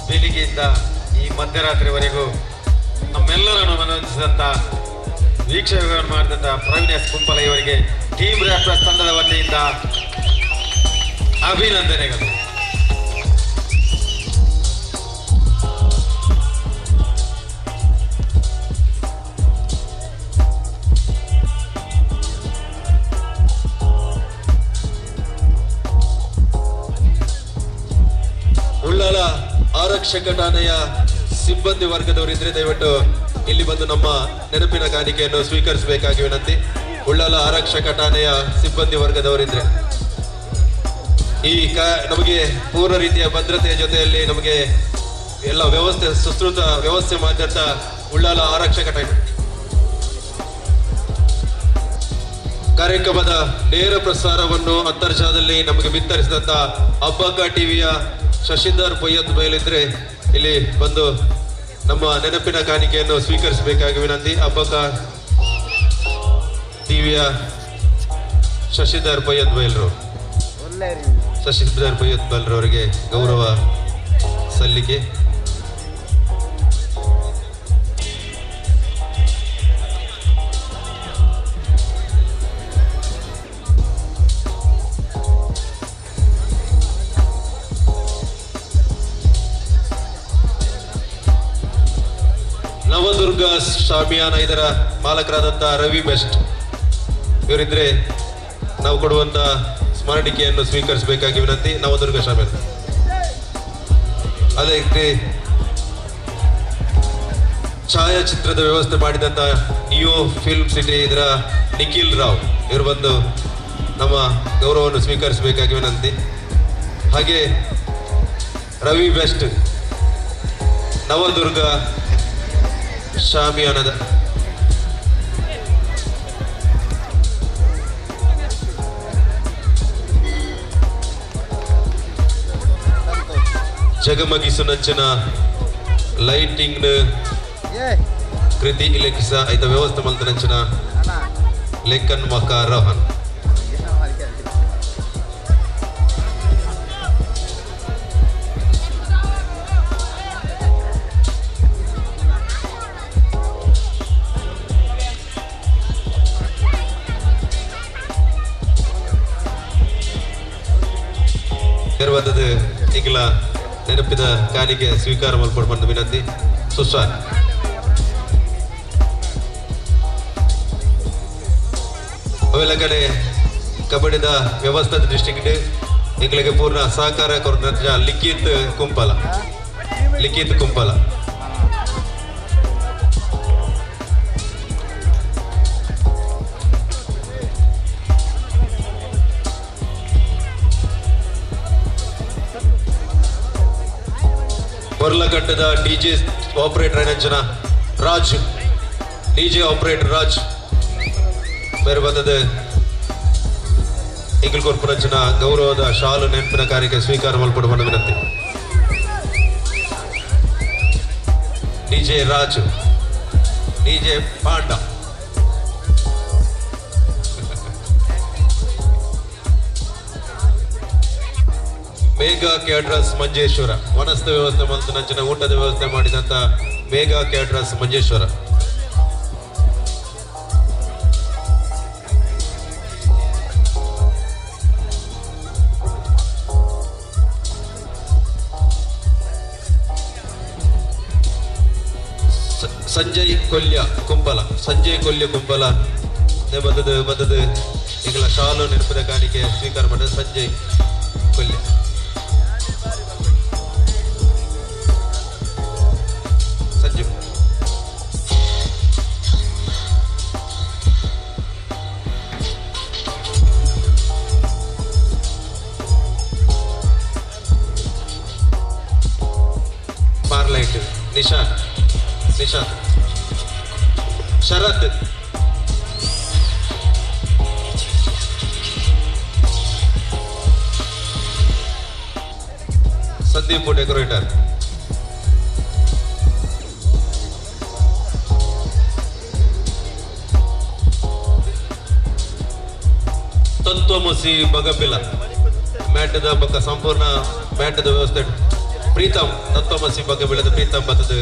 ಬೆಳಿಗ್ಗೆಯಿಂದ ಈ ಮಧ್ಯರಾತ್ರಿವರೆಗೂ ನಮ್ಮೆಲ್ಲರನ್ನು ಮನರಂಜಿಸಿದಂತ ವೀಕ್ಷಕಗಳನ್ನು ಮಾಡಿದಂತ ಪ್ರವೀಣ್ ಎಸ್ ಕುಂಪಲ ಇವರಿಗೆ ಟೀಮ್ ರ್ಯಾಪ್ಟರ್ಸ್ ತಂಡದ ವತಿಯಿಂದ ಅಭಿನಂದನೆಗಳು. ಉಳ್ಳಾಲ ಆರಕ್ಷಕ ಠಾಣೆಯ ಸಿಬ್ಬಂದಿ ವರ್ಗದವರಿದ್ರೆ ದಯವಿಟ್ಟು ಇಲ್ಲಿ ಬಂದು ನಮ್ಮ ನೆನಪಿನ ಕಾಣಿಕೆಯನ್ನು ಸ್ವೀಕರಿಸಬೇಕಾಗಿ ವಿನಂತಿ. ಉಳ್ಳಾಲ ಆರಕ್ಷಕ ಠಾಣೆಯ ಸಿಬ್ಬಂದಿ ವರ್ಗದವರಿದ್ರೆ ಈ ನಮಗೆ ಪೂರ್ಣ ರೀತಿಯ ಭದ್ರತೆಯ ಜೊತೆಯಲ್ಲಿ ನಮಗೆ ಎಲ್ಲ ವ್ಯವಸ್ಥೆ ಸುಸೂತ್ರ ವ್ಯವಸ್ಥೆ ಮಾಡಿದಂತ ಉಳ್ಳಾಲ ಆರಕ್ಷಕ ಠಾಣೆ ಕಾರ್ಯಕ್ರಮದ ನೇರ ಪ್ರಸಾರವನ್ನು ಅಂತರ್ಜಾಲದಲ್ಲಿ ನಮಗೆ ಬಿತ್ತರಿಸಿದಂತ ಅಬ್ಬಕ್ಕ ಟಿವಿಯ ಶಶಿಧರ್ ಪೊಯ್ಯತ್ ಬಯಲಿದ್ರೆ ಇಲ್ಲಿ ಬಂದು ನಮ್ಮ ನೆನಪಿನ ಕಾಣಿಕೆಯನ್ನು ಸ್ವೀಕರಿಸಬೇಕಾಗಿ ವಿನಂತಿ. ಅಬ್ಬಕ್ಕ ಟಿವಿಯ ಶಶಿಧರ್ ಪೊಯ್ಯತ್ ಬಯಲ್ರು ಶಶಿಧರ್ ಪೊಯ್ಯತ್ ಬಯಲ್ರವರಿಗೆ ಗೌರವ ಸಲ್ಲಿಕೆ. ನವದುರ್ಗ ಶಾಮಿಯಾನ ಇದರ ಮಾಲಕರಾದಂಥ ರವಿ ಬೆಸ್ಟ್ ಇವರಿದ್ರೆ ನಾವು ಕೊಡುವಂತ ಸ್ಮರಣಿಕೆಯನ್ನು ಸ್ವೀಕರಿಸಬೇಕಾಗಿ ವಿನಂತಿ. ನವದುರ್ಗ ಶಾಮಿಯಾನ ಅದೇ ಛಾಯಾಚಿತ್ರದ ವ್ಯವಸ್ಥೆ ಮಾಡಿದಂತ ನ್ಯೂ ಫಿಲ್ಮ್ ಸಿಟಿ ಇದರ ನಿಖಿಲ್ ರಾವ್ ಇವರು ಬಂದು ನಮ್ಮ ಗೌರವವನ್ನು ಸ್ವೀಕರಿಸಬೇಕಾಗಿ ವಿನಂತಿ. ಹಾಗೆ ರವಿ ಬೆಸ್ಟ್ ನವದುರ್ಗ ಶಾಮಿಯಾನದ ಜಗಮಗಿಸುನಂಚಿನ ಲೈಟಿಂಗ್ ಕೃತಿ ಇಲೆಕ್ಸ ಐತ ವ್ಯವಸ್ಥೆ ಮಲ್ತನಂಚಿನ ಲೆಕ್ಕನ್ ಮಕ ರೋಹನ್ ನೆರವಾದದ್ದು ಈಗಲ ನೆನಪಿನ ಕಾಣಿಕೆ ಸ್ವೀಕಾರ ಮಲ್ಪಡು ಬಂದು ವಿನಂತಿ ಸುಸ್ವಾರ್ ಅವೆಲ್ಲ ಕಡೆ ಕಬಡ್ಡಿದ ವ್ಯವಸ್ಥಾದ ದೃಷ್ಟಿಗಿಂದ ಈಗಲಿಗೆ ಪೂರ್ಣ ಸಹಕಾರ ಕೊರತ ಲಿಖಿತ್ ಕುಂಪಲ ಕೊರ್ಲಘಟ್ಟದ ಡಿಜೆ ಆಪರೇಟರ್ ಏನಂಚನ ರಾಜ್ ಡಿಜೆ ಆಪರೇಟರ್ ರಾಜ್ ಬೇರೆ ಬಂದದ್ದು ಈಗಲ್ ಕೊರ್ಪೊರೇಷನ್ ಗೌರವದ ಶಾಲು ನೆನಪಿನ ಕಾರ್ಯಕ್ಕೆ ಸ್ವೀಕಾರ ಮಲ್ಪಡು ಬಂದ ವಿನಂತಿ ಡಿಜೆ ರಾಜು ಡಿಜೆ ಪಾಂಡ ಮೇಘಾ ಕ್ಯಾಟ್ರಸ್ ಮಂಜೇಶ್ವರ ವನಸ್ಥ ವ್ಯವಸ್ಥೆ ಮತ್ತು ನಂಚಿನ ಊಟದ ವ್ಯವಸ್ಥೆ ಮಾಡಿದಂತ ಮೇಘಾ ಕ್ಯಾಟ್ರಸ್ ಮಂಜೇಶ್ವರ ಸಂಜಯ್ ಕೊಲ್ಯ ಕುಂಬಲ ಬಂದದ್ದು ಈಗಲ ಶಾಲು ನೆನಪಿನ ಕಾಣಿಕೆ ಸ್ವೀಕಾರ ಮಾಡಿದ ಸಂಜಯ್ ಕೊಲ್ಯ ಸಂಜು ಮಾರ್ಲೈಟ್ ನಿಶಾಂತ್ ಶರತ್ ಸಂದೀಪ್ ಡೆಕೋರೇಟರ್ ತತ್ವಮಸಿ ಬಗಬಿಲ ಮ್ಯಾಟದ ಬಕ್ಕ ಸಂಪೂರ್ಣ ಮ್ಯಾಟದ ವ್ಯವಸ್ಥೆ ಪ್ರೀತಮ್ ತತ್ವಮಸಿ ಬಗಬಿಲದ ಪ್ರೀತಮ್ ಬತ್ತದ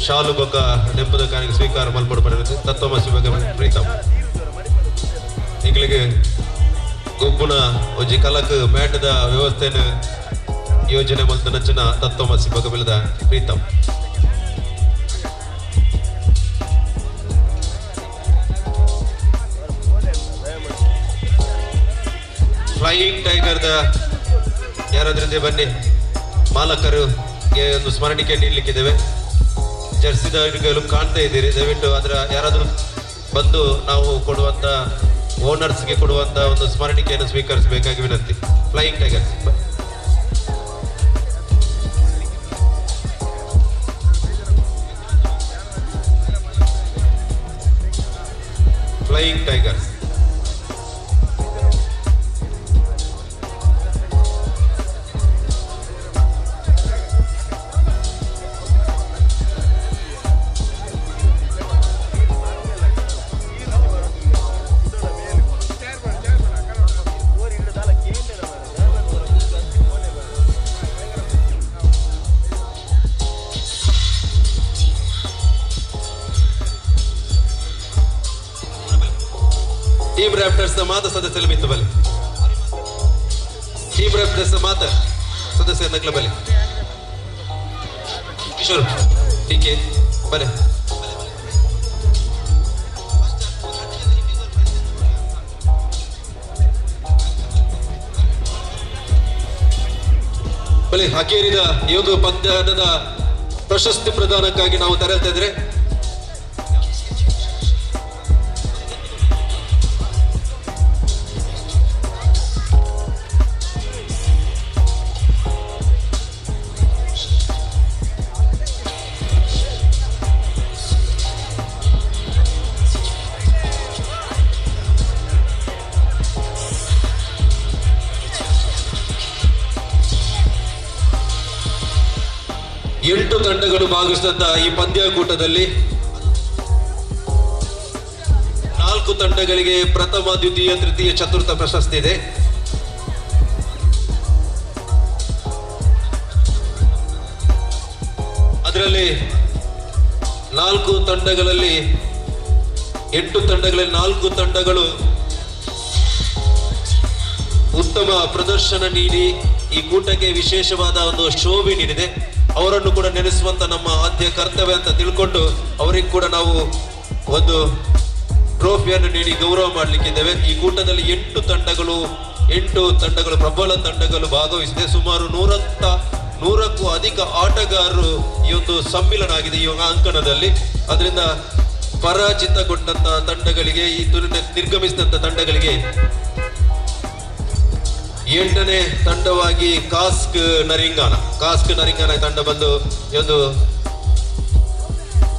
ಶಾಲು ಬೊಕ್ಕ ನೆಂಪದ ಕಾಣಿಗೆ ಸ್ವೀಕಾರ ಮಲ್ಪಡು ಪಡೆದ ತತ್ವಮಸಿ ಬಗ್ಗೆ ಪ್ರೀತಮ್ ಈಗಲಿಗೆ ಗೊಬ್ಬುನ ಒಂಜಿ ಕಲಕ್ ಮ್ಯಾಟದ ವ್ಯವಸ್ಥೆನ ಯೋಜನೆ ಮಲ್ತ ನಚ್ಚನ ತತ್ವಮಸಿ ಬಗ್ಗೆ ಬೆಳೆದ ಪ್ರೀತಮ್ ಫ್ಲೈಯಿಂಗ್ ಟೈಗರ್ದ ಯಾರಾದ್ರಿಂದ ಬನ್ನಿ ಮಾಲಕರಿಗೆ ಒಂದು ಸ್ಮರಣಿಕೆ ನೀಡಲಿಕ್ಕಿದ್ದೇವೆ ಜರ್ಸಿದ ಕಾಣ್ತಾ ಇದ್ದೀರಿ ದಯವಿಟ್ಟು ಅದರ ಯಾರಾದರೂ ಬಂದು ನಾವು ಕೊಡುವಂತ ಓನರ್ಸ್ಗೆ ಕೊಡುವಂತ ಒಂದು ಸ್ಮರಣಿಕೆಯನ್ನು ಸ್ವೀಕರಿಸಬೇಕಾಗಿ ವಿನಂತಿ flying tigers flying tigers team raptors ಮಾತ ಸದಸ್ಯರು ಮಿತ್ತು ಬಲೆ ಟೀಮ್ ರ್ಯಾಪ್ಟರ್ಸ್ ಮಾತ ಸದಸ್ಯರ ನಗ್ಲ ಬಲೆ ಕಿಶೋರ್ ಡಿಕೆ ಬಲೆ ಬಲೆ ಹಾಕೇರಿದ ಈ ಒಂದು ಪಂದ್ಯದ ಪ್ರಶಸ್ತಿ ಪ್ರದಾನಕ್ಕಾಗಿ ನಾವು ತೆರಳ್ತಾ ಇದ್ರೆ ಎಂಟು ತಂಡಗಳು ಭಾಗವಹಿಸಿದಂತ ಈ ಪಂದ್ಯಾಕೂಟದಲ್ಲಿ 4 ತಂಡಗಳಿಗೆ ಪ್ರಥಮ ದ್ವಿತೀಯ ತೃತೀಯ ಚತುರ್ಥ ಪ್ರಶಸ್ತಿ ಇದೆ. ಅದರಲ್ಲಿ 4 ತಂಡಗಳಲ್ಲಿ 8 ತಂಡಗಳಲ್ಲಿ 4 ತಂಡಗಳು ಉತ್ತಮ ಪ್ರದರ್ಶನ ನೀಡಿ ಈ ಕೂಟಕ್ಕೆ ವಿಶೇಷವಾದ ಒಂದು ಶೋಭೆ ನೀಡಿದೆ. ಅವರನ್ನು ಕೂಡ ನೆನೆಸುವಂತ ನಮ್ಮ ಆದ್ಯ ಕರ್ತವ್ಯ ಅಂತ ತಿಳ್ಕೊಂಡು ಅವರಿಗೆ ಕೂಡ ನಾವು ಒಂದು ಟ್ರೋಫಿಯನ್ನು ನೀಡಿ ಗೌರವ ಮಾಡಲಿಕ್ಕಿದ್ದೇವೆ. ಈ ಕೂಟದಲ್ಲಿ 8 ತಂಡಗಳು ಪ್ರಬಲ ತಂಡಗಳು ಭಾಗವಹಿಸಿದೆ. ಸುಮಾರು 100ಕ್ಕೂ ಅಧಿಕ ಆಟಗಾರರು ಈ ಒಂದು ಸಮ್ಮಿಲನ ಆಗಿದೆ ಈ ಅಂಕಣದಲ್ಲಿ. ಅದರಿಂದ ಪರಾಜಿತಗೊಂಡಂತ ತಂಡಗಳಿಗೆ, ಈ ನಿರ್ಗಮಿಸಿದಂತ ತಂಡಗಳಿಗೆ 8ನೇ ತಂಡವಾಗಿ ಕಾಸ್ಕ್ ನರಿಂಗಾನ ತಂಡ ಬಂದು ಈ ಒಂದು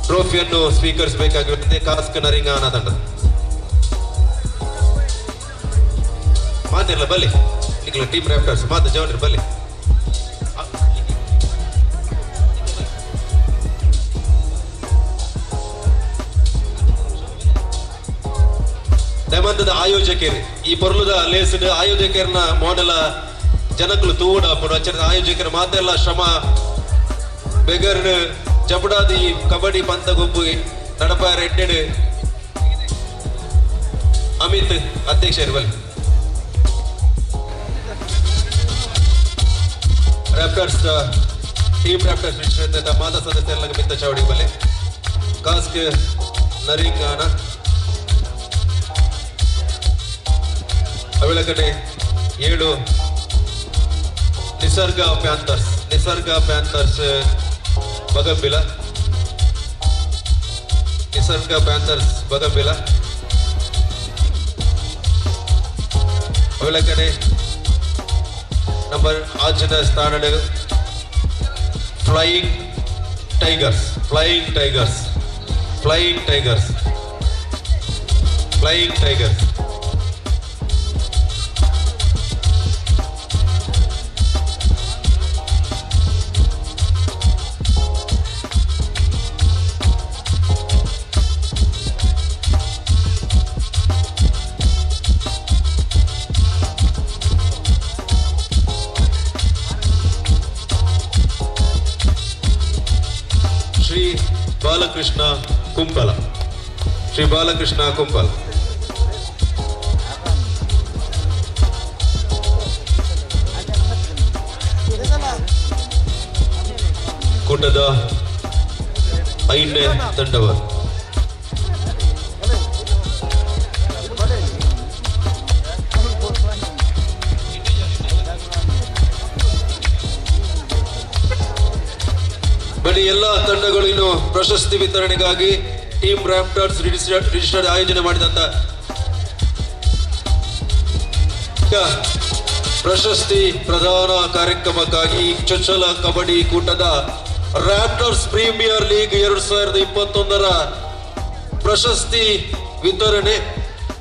ಟ್ರೋಫಿಯನ್ನು ಸ್ವೀಕರಿಸಬೇಕಾಗಿರುತ್ತದೆ. ಕಾಸ್ಕ್ ನರಿಂಗಾನ ತಂಡ ಮಾತಿರಲ್ಲ ಬಲ್ಲಿ ಟೀಮ್ ರ್ಯಾಪ್ಟರ್ಸ್ ಮಾತು ಜವನ್ರಿ ಬಲ್ಲಿ. ದಮಂದದ ಆಯೋಜಕರು ಈ ಪೊರ್ಲುದ ಲೇಸ್ಡ್ ಆಯೋಜಕರನ್ನ ಮಾಡೆಲ ಜನಕಲು ತೂಡ ಆಯೋಜಕರ ಮಾತೆಲ್ಲ ಶ್ರಮ ಬೆಗರ್ ಜಪಡಾದಿ ಕಬಡ್ಡಿ ಪಂತ ಗುಂಪು ನಡಪಾರ ಎಡ್ಡೆಡ್ ಅಮಿತ್ ಅಧ್ಯಕ್ಷರು ಬಲ್ಲಿ. ರ್ಯಾಪ್ಟರ್ಸ್ ಟೀಮ್ ರ್ಯಾಪ್ಟರ್ಸ್ ಮಾದ ಸದಸ್ಯರ ಮಿತ್ತ ಚೌಡಿ ಬಲ್ಲಿ. ಕಾಸ್ಕ್ ನರಿಂಗಾನ ಅವೆಳಕಡೆ 7 ನಿಸರ್ಗ ಪ್ಯಾಂಥರ್ಸ್ ಬಗಂಬಿಲ ಅವೆಳಕಡೆ ನಂಬರ್ 5ನೇ ಸ್ಥಾನದ ಫ್ಲೈಯಿಂಗ್ ಟೈಗರ್ಸ್ ಶ್ರೀ ಬಾಲಕೃಷ್ಣ ಕುಂಪಲ ಕೂಟದ 5ನೇ ತಂಡವರು. ಬನ್ನಿ, ಎಲ್ಲಾ ತಂಡಗಳು ಇನ್ನು ಪ್ರಶಸ್ತಿ ವಿತರಣೆಗಾಗಿ ಟೀಮ್ ರ್ಯಾಪ್ಟರ್ಸ್ ರಿಜಿಸ್ಟರ್ಡ್ ಆಯೋಜನೆ ಮಾಡಿದಂತ ಪ್ರಶಸ್ತಿ ಪ್ರದಾನ ಕಾರ್ಯಕ್ರಮಕ್ಕಾಗಿ ಚೊಚ್ಚಲ ಕಬಡ್ಡಿ ಕೂಟದ ರ್ಯಾಪ್ಟರ್ಸ್ ಪ್ರೀಮಿಯರ್ ಲೀಗ್ 2021ರ ಪ್ರಶಸ್ತಿ ವಿತರಣೆ.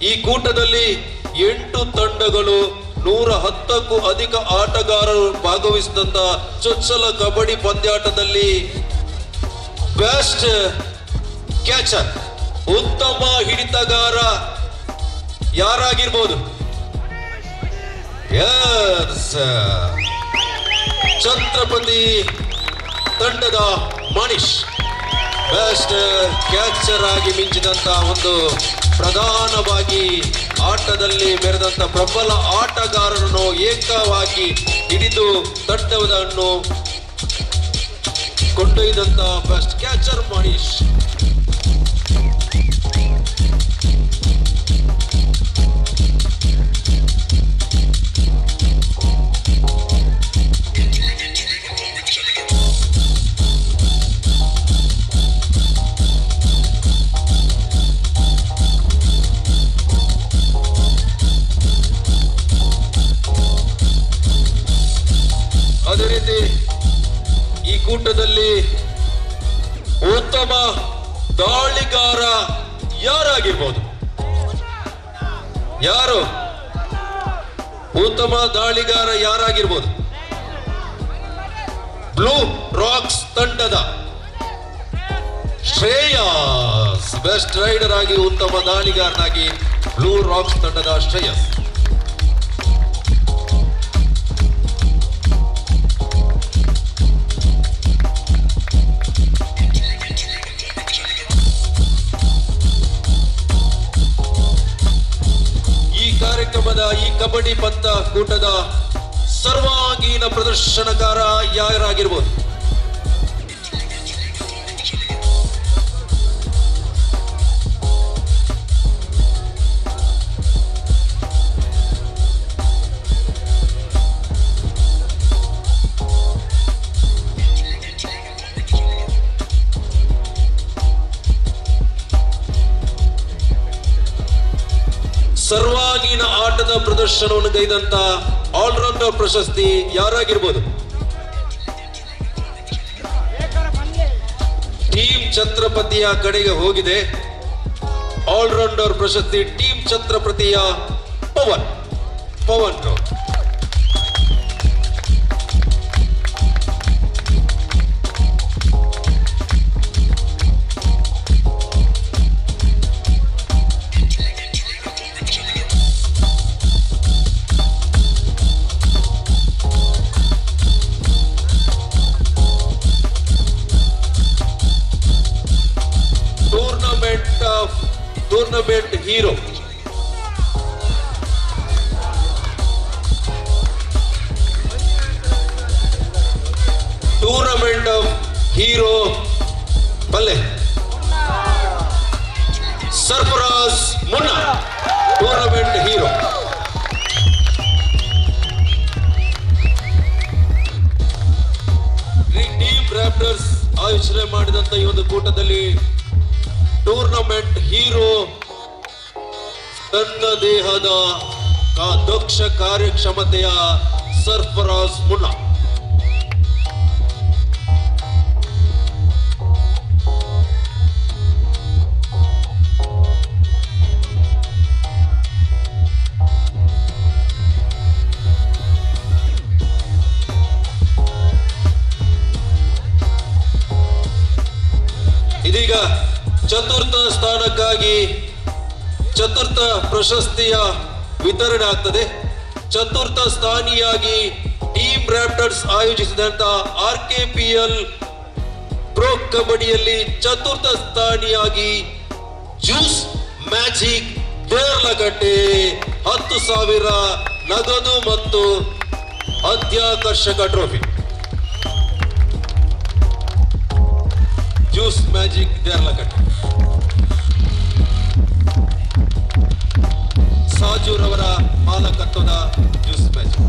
ಈ ಕೂಟದಲ್ಲಿ 8 ತಂಡಗಳು 110ಕ್ಕೂ ಅಧಿಕ ಆಟಗಾರರು ಭಾಗವಹಿಸಿದಂತ ಚೊಚ್ಚಲ ಕಬಡ್ಡಿ ಪಂದ್ಯಾಟದಲ್ಲಿ ಬೆಸ್ಟ್ ಕ್ಯಾಚರ್, ಉತ್ತಮ ಹಿಡಿತಗಾರ ಯಾರಾಗಿರ್ಬೋದು? ಛತ್ರಪತಿ ತಂಡದ ಮನೀಶ್ ಬೆಸ್ಟ್ ಕ್ಯಾಚರ್ ಆಗಿ ಮಿಂಚಿದಂತ ಒಂದು ಪ್ರಧಾನವಾಗಿ ಆಟದಲ್ಲಿ ಮೆರೆದಂತ ಪ್ರಬಲ ಆಟಗಾರರನ್ನು ಏಕವಾಗಿ ಹಿಡಿದು ತಂಡವನ್ನು ಕೊಂಡೊಯ್ದಂತ ಬೆಸ್ಟ್ ಕ್ಯಾಚರ್ ಮನೀಶ್. ಅದೇ ರೀತಿ ಈ ಕೂಟದಲ್ಲಿ ಉತ್ತಮ ದಾಳಿಗಾರ ಯಾರಾಗಿರ್ಬೋದು? ಯಾರು ಉತ್ತಮ ದಾಳಿಗಾರ ಯಾರಾಗಿರ್ಬೋದು? ಬ್ಲೂ ರಾಕ್ಸ್ ತಂಡದ ಶ್ರೇಯಸ್ ಬೆಸ್ಟ್ ರೈಡರ್ ಆಗಿ ಉತ್ತಮ ದಾಳಿಗಾರನಾಗಿ ಬ್ಲೂ ರಾಕ್ಸ್ ತಂಡದ ಶ್ರೇಯಸ್. ಕಾರ್ಯಕ್ರಮದ ಈ ಕಬಡ್ಡಿ ಪಂತ ಕೂಟದ ಸರ್ವಾಂಗೀಣ ಪ್ರದರ್ಶನಕಾರ ಯಾರಾಗಿರ್ಬೋದು? ಸರ್ವಾಂಗೀಣ ಆಟದ ಪ್ರದರ್ಶನವನ್ನು ಗೈದಂತ ಆಲ್ರೌಂಡರ್ ಪ್ರಶಸ್ತಿ ಯಾರಾಗಿರ್ಬೋದು? ಟೀಮ್ ಛತ್ರಪತಿಯ ಕಡೆಗೆ ಹೋಗಿದೆ. ಆಲ್ರೌಂಡರ್ ಪ್ರಶಸ್ತಿ ಟೀಮ್ ಛತ್ರಪತಿಯ ಪವನ್ ರವರು. Tournament hero tournament of hero ಬಲ್ಲೆ ಸರ್ಫರಾಜ್ ಮುನ್ನಾ ಟೂರ್ನಮೆಂಟ್ ಹೀರೋ. ಟೀಮ್ ರ್ಯಾಪ್ಟರ್ಸ್ ಆಯೋಜನೆ ಮಾಡಿದಂತ ಈ ಒಂದು ಕೂಟದಲ್ಲಿ ಟೂರ್ನಮೆಂಟ್ ಹೀರೋ ತನ್ನ ದೇಹದ ದಕ್ಷ ಕಾರ್ಯಕ್ಷಮತೆಯ ಸರ್ಫರಾಜ್ ಮುನ್ನಾ. ಇದೀಗ ಚತುರ್ಥ ಸ್ಥಾನಕ್ಕಾಗಿ ಚತುರ್ಥ ಪ್ರಶಸ್ತಿಯ ವಿತರಣೆ ಆಗ್ತದೆ. ಚತುರ್ಥ ಸ್ಥಾನಿಯಾಗಿ ಟೀಮ್ ರ್ಯಾಪ್ಟರ್ಸ್ ಆಯೋಜಿಸಿದಂತ RKPL ಪ್ರೋ ಕಬಡ್ಡಿಯಲ್ಲಿ ಚತುರ್ಥ ಸ್ಥಾನಿಯಾಗಿ ಜ್ಯೂಸ್ ಮ್ಯಾಜಿಕ್ ದೇರ್ಲಗಟ್ಟೆ 10,000 ನಗದು ಮತ್ತು ಅತ್ಯಾಕರ್ಷಕ ಟ್ರೋಫಿ. ಜ್ಯೂಸ್ ಮ್ಯಾಜಿಕ್ ದೇರ್ಲಗಟ್ಟೆ ಸಾಜೂರವರ ಮಾಲಕತ್ವದ Juice Magic.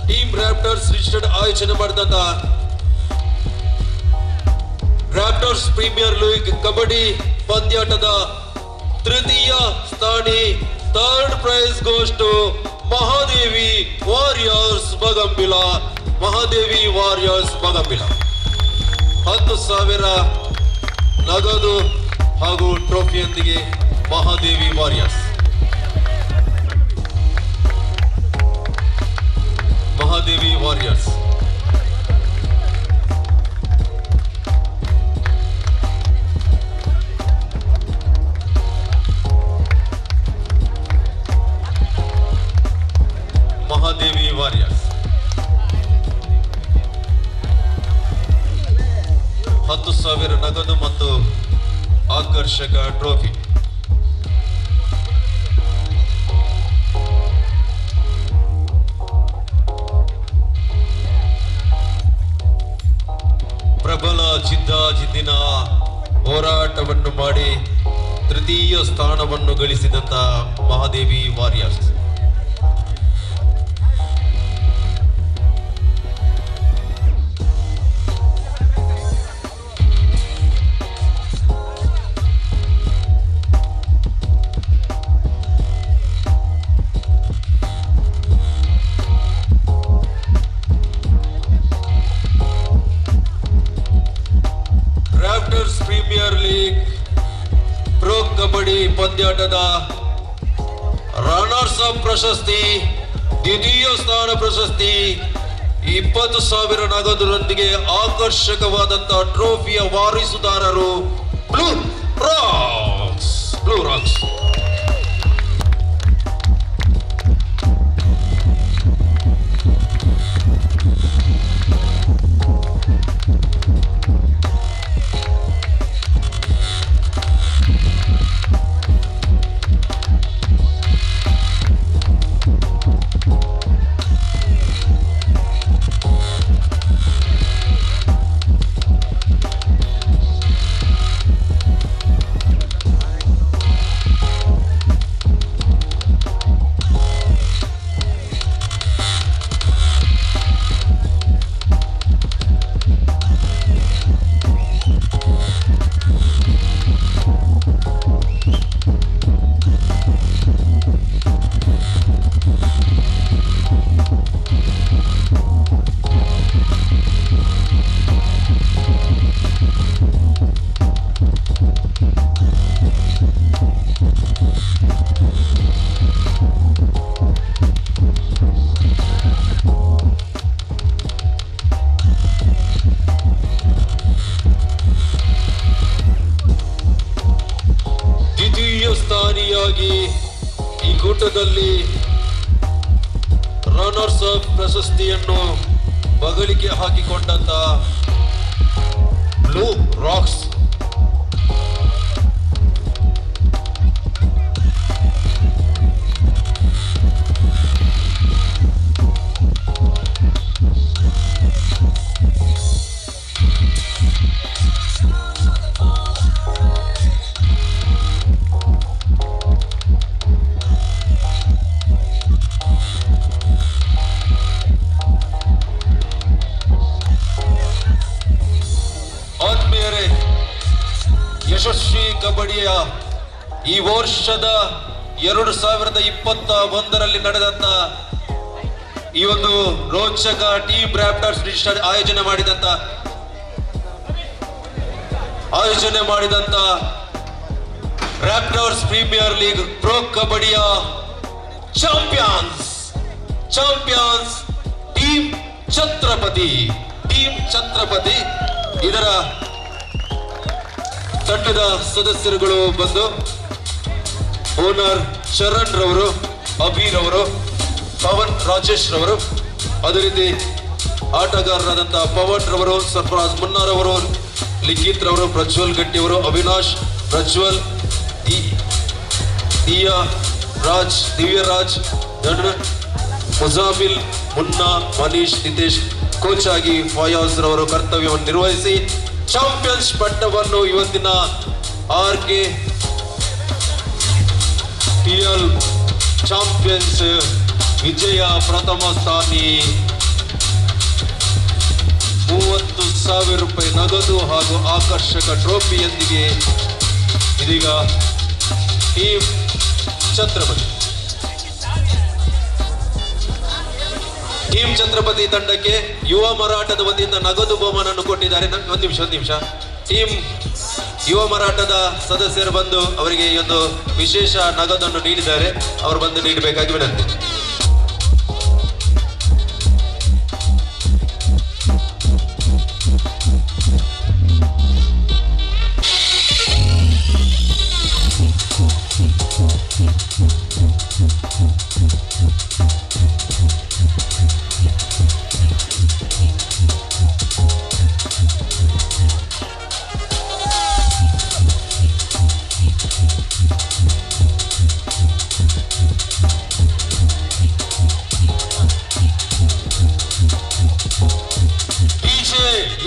Team Raptors registered ಆಯೋಜನೆ ಮಾಡಿದಂತ ರ್ಯಾಪ್ಟರ್ಸ್ ಪ್ರೀಮಿಯರ್ ಲೀಗ್ ಕಬಡ್ಡಿ ಪಂದ್ಯಾಟದ ತೃತೀಯ ಸ್ಥಾನಿ third prize goes to Mahadevi Warriors Bagambila. Mahadevi Warriors Bagambila 10,000 ನಗದು ಹಾಗೂ ಟ್ರೋಫಿಯೊಂದಿಗೆ Mahadevi Warriors. Mahadevi Warriors Mahadevi Warriors 10,000 ನಗದು ಮತ್ತು ಆಕರ್ಷಕ ಟ್ರೋಫಿ. ಪ್ರಬಲ ಜಿದ್ದಿನ ಹೋರಾಟವನ್ನು ಮಾಡಿ ತೃತೀಯ ಸ್ಥಾನವನ್ನು ಗಳಿಸಿದಂತ Mahadevi Warriors. Premier League pro kabaddi ಪಂದ್ಯಾಟದ ರನ್ನರ್ಸ್ ಅಪ್ ಪ್ರಶಸ್ತಿ, ದ್ವಿತೀಯ ಸ್ಥಾನ ಪ್ರಶಸ್ತಿ 20,000 ನಗದುರೊಂದಿಗೆ ಆಕರ್ಷಕವಾದಂತಹ ಟ್ರೋಫಿಯ ವಾರಿಸುದಾರರು ಬ್ಲೂ ರಾಕ್ಸ್. ಸ್ಥಾನಿಯಾಗಿ ಈ ಕೂಟದಲ್ಲಿ ರನ್ನರ್ಸ್ ಅಪ್ ಪ್ರಶಸ್ತಿಯನ್ನು ಬಗಲಿಗೆ ಹಾಕಿಕೊಂಡಂತ ಬ್ಲೂ ರಾಕ್ಸ್. ಯಶಸ್ವಿ ಕಬಡ್ಡಿಯ ಈ ವರ್ಷದ 2021ರಲ್ಲಿ ನಡೆದಂತ ಈ ಒಂದು ರೋಚಕ ಟೀಮ್ ರ್ಯಾಪ್ಟರ್ಸ್ ಆಯೋಜನೆ ಮಾಡಿದಂತ ರ್ಯಾಪ್ಟರ್ಸ್ ಪ್ರೀಮಿಯರ್ ಲೀಗ್ ಪ್ರೊ ಕಬಡ್ಡಿಯ ಚಾಂಪಿಯನ್ಸ್ ಟೀಮ್ ಛತ್ರಪತಿ. ಇದರ ತಂಡದ ಸದಸ್ಯರುಗಳು ಬಂದು ಓನರ್ ಶರಣ್ ರವರು, ಅಬೀರ್ ಅವರು, ಪವನ್ ರಾಜೇಶ್ ರವರು, ಅದೇ ರೀತಿ ಆಟಗಾರರಾದಂತಹ ಪವನ್ ರವರು, ಸರ್ಫರಾಜ್ ಮುನ್ನಾರ್ ಅವರು, ಲಿಖಿತ್ ರವರು, ಪ್ರಜ್ವಲ್ ಗಟ್ಟಿ ಅವರು, ಅವಿನಾಶ್, ಪ್ರಜ್ವಲ್, ದಿವ್ಯರಾಜ್, ಮುಜಾಮಿಲ್, ಮುನ್ನಾ, ಮನೀಶ್, ನಿತೇಶ್ ಕೋಚ್ ಆಗಿ ಫಯಾಜ್ ರವರು ಕರ್ತವ್ಯವನ್ನು ನಿರ್ವಹಿಸಿ ಚಾಂಪಿಯನ್ಸ್ ಪಟ್ಟವನ್ನು ಇವತ್ತಿನ RKPL ಚಾಂಪಿಯನ್ಸ್ ವಿಜಯ ಪ್ರಥಮ ಸ್ಥಾನಿ 30,000 ರೂಪಾಯಿ ನಗದು ಹಾಗೂ ಆಕರ್ಷಕ ಟ್ರೋಫಿಯೊಂದಿಗೆ ಇದೀಗ ಟೀಮ್ ಛತ್ರಪತಿ ತಂಡಕ್ಕೆ ಯುವ ಮರಾಠದ ವತಿಯಿಂದ ನಗದು ಬಹುಮಾನವನ್ನು ಕೊಟ್ಟಿದ್ದಾರೆ. ಒಂದು ನಿಮಿಷ. ಟೀಮ್ ಯುವ ಮರಾಠದ ಸದಸ್ಯರು ಬಂದು ಅವರಿಗೆ ಈ ಒಂದು ವಿಶೇಷ ನಗದನ್ನು ನೀಡಿದ್ದಾರೆ. ಅವರು ಬಂದು ನೀಡಬೇಕಾಗಿ ವಿನಂತಿ.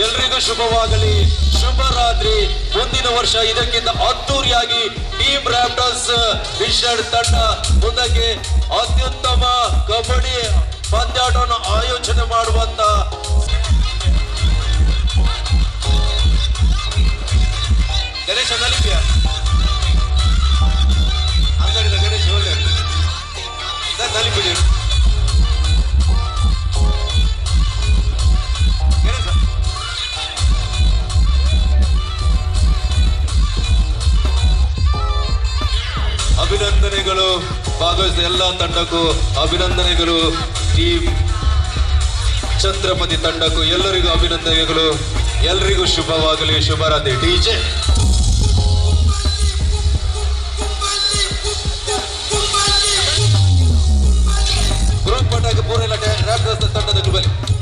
ಎಲ್ರಿಗೂ ಶುಭವಾಗಲಿ, ಶುಭರಾತ್ರಿ. ಮುಂದಿನ ವರ್ಷ ಇದಕ್ಕಿಂತ ಅದ್ದೂರಿಯಾಗಿ ಟೀಮ್ ರ್ಯಾಪ್ಟರ್ಸ್ ವಿಷಡ್ ತಂಡ ಮುಂದಕ್ಕೆ ಅತ್ಯುತ್ತಮ ಕಬಡ್ಡಿ ಪಂದ್ಯಾಟವನ್ನು ಆಯೋಜನೆ ಮಾಡುವಂತ ಗಣೇಶ ನಲಿಪಿಯ ಅಂಗಡಿದ ಗಣೇಶ್ ಒಳ್ಳೆ ನಲಿಪಿಡಿ ಅಭಿನಂದನೆಗಳು. ಭಾಗವಹಿಸಿದ ಎಲ್ಲ ತಂಡಕ್ಕೂ ಅಭಿನಂದನೆಗಳು. ಟೀಮ್ ಛತ್ರಪತಿ ತಂಡಕ್ಕೂ ಎಲ್ಲರಿಗೂ ಅಭಿನಂದನೆಗಳು. ಎಲ್ರಿಗೂ ಶುಭವಾಗಲಿ. ಶುಭರಾತ್ರಿ. ಡಿಜೆ ಪಟಾಕ ಪೂರ ಎಲ್ಲ ತಂಡದ ಬಲಿ.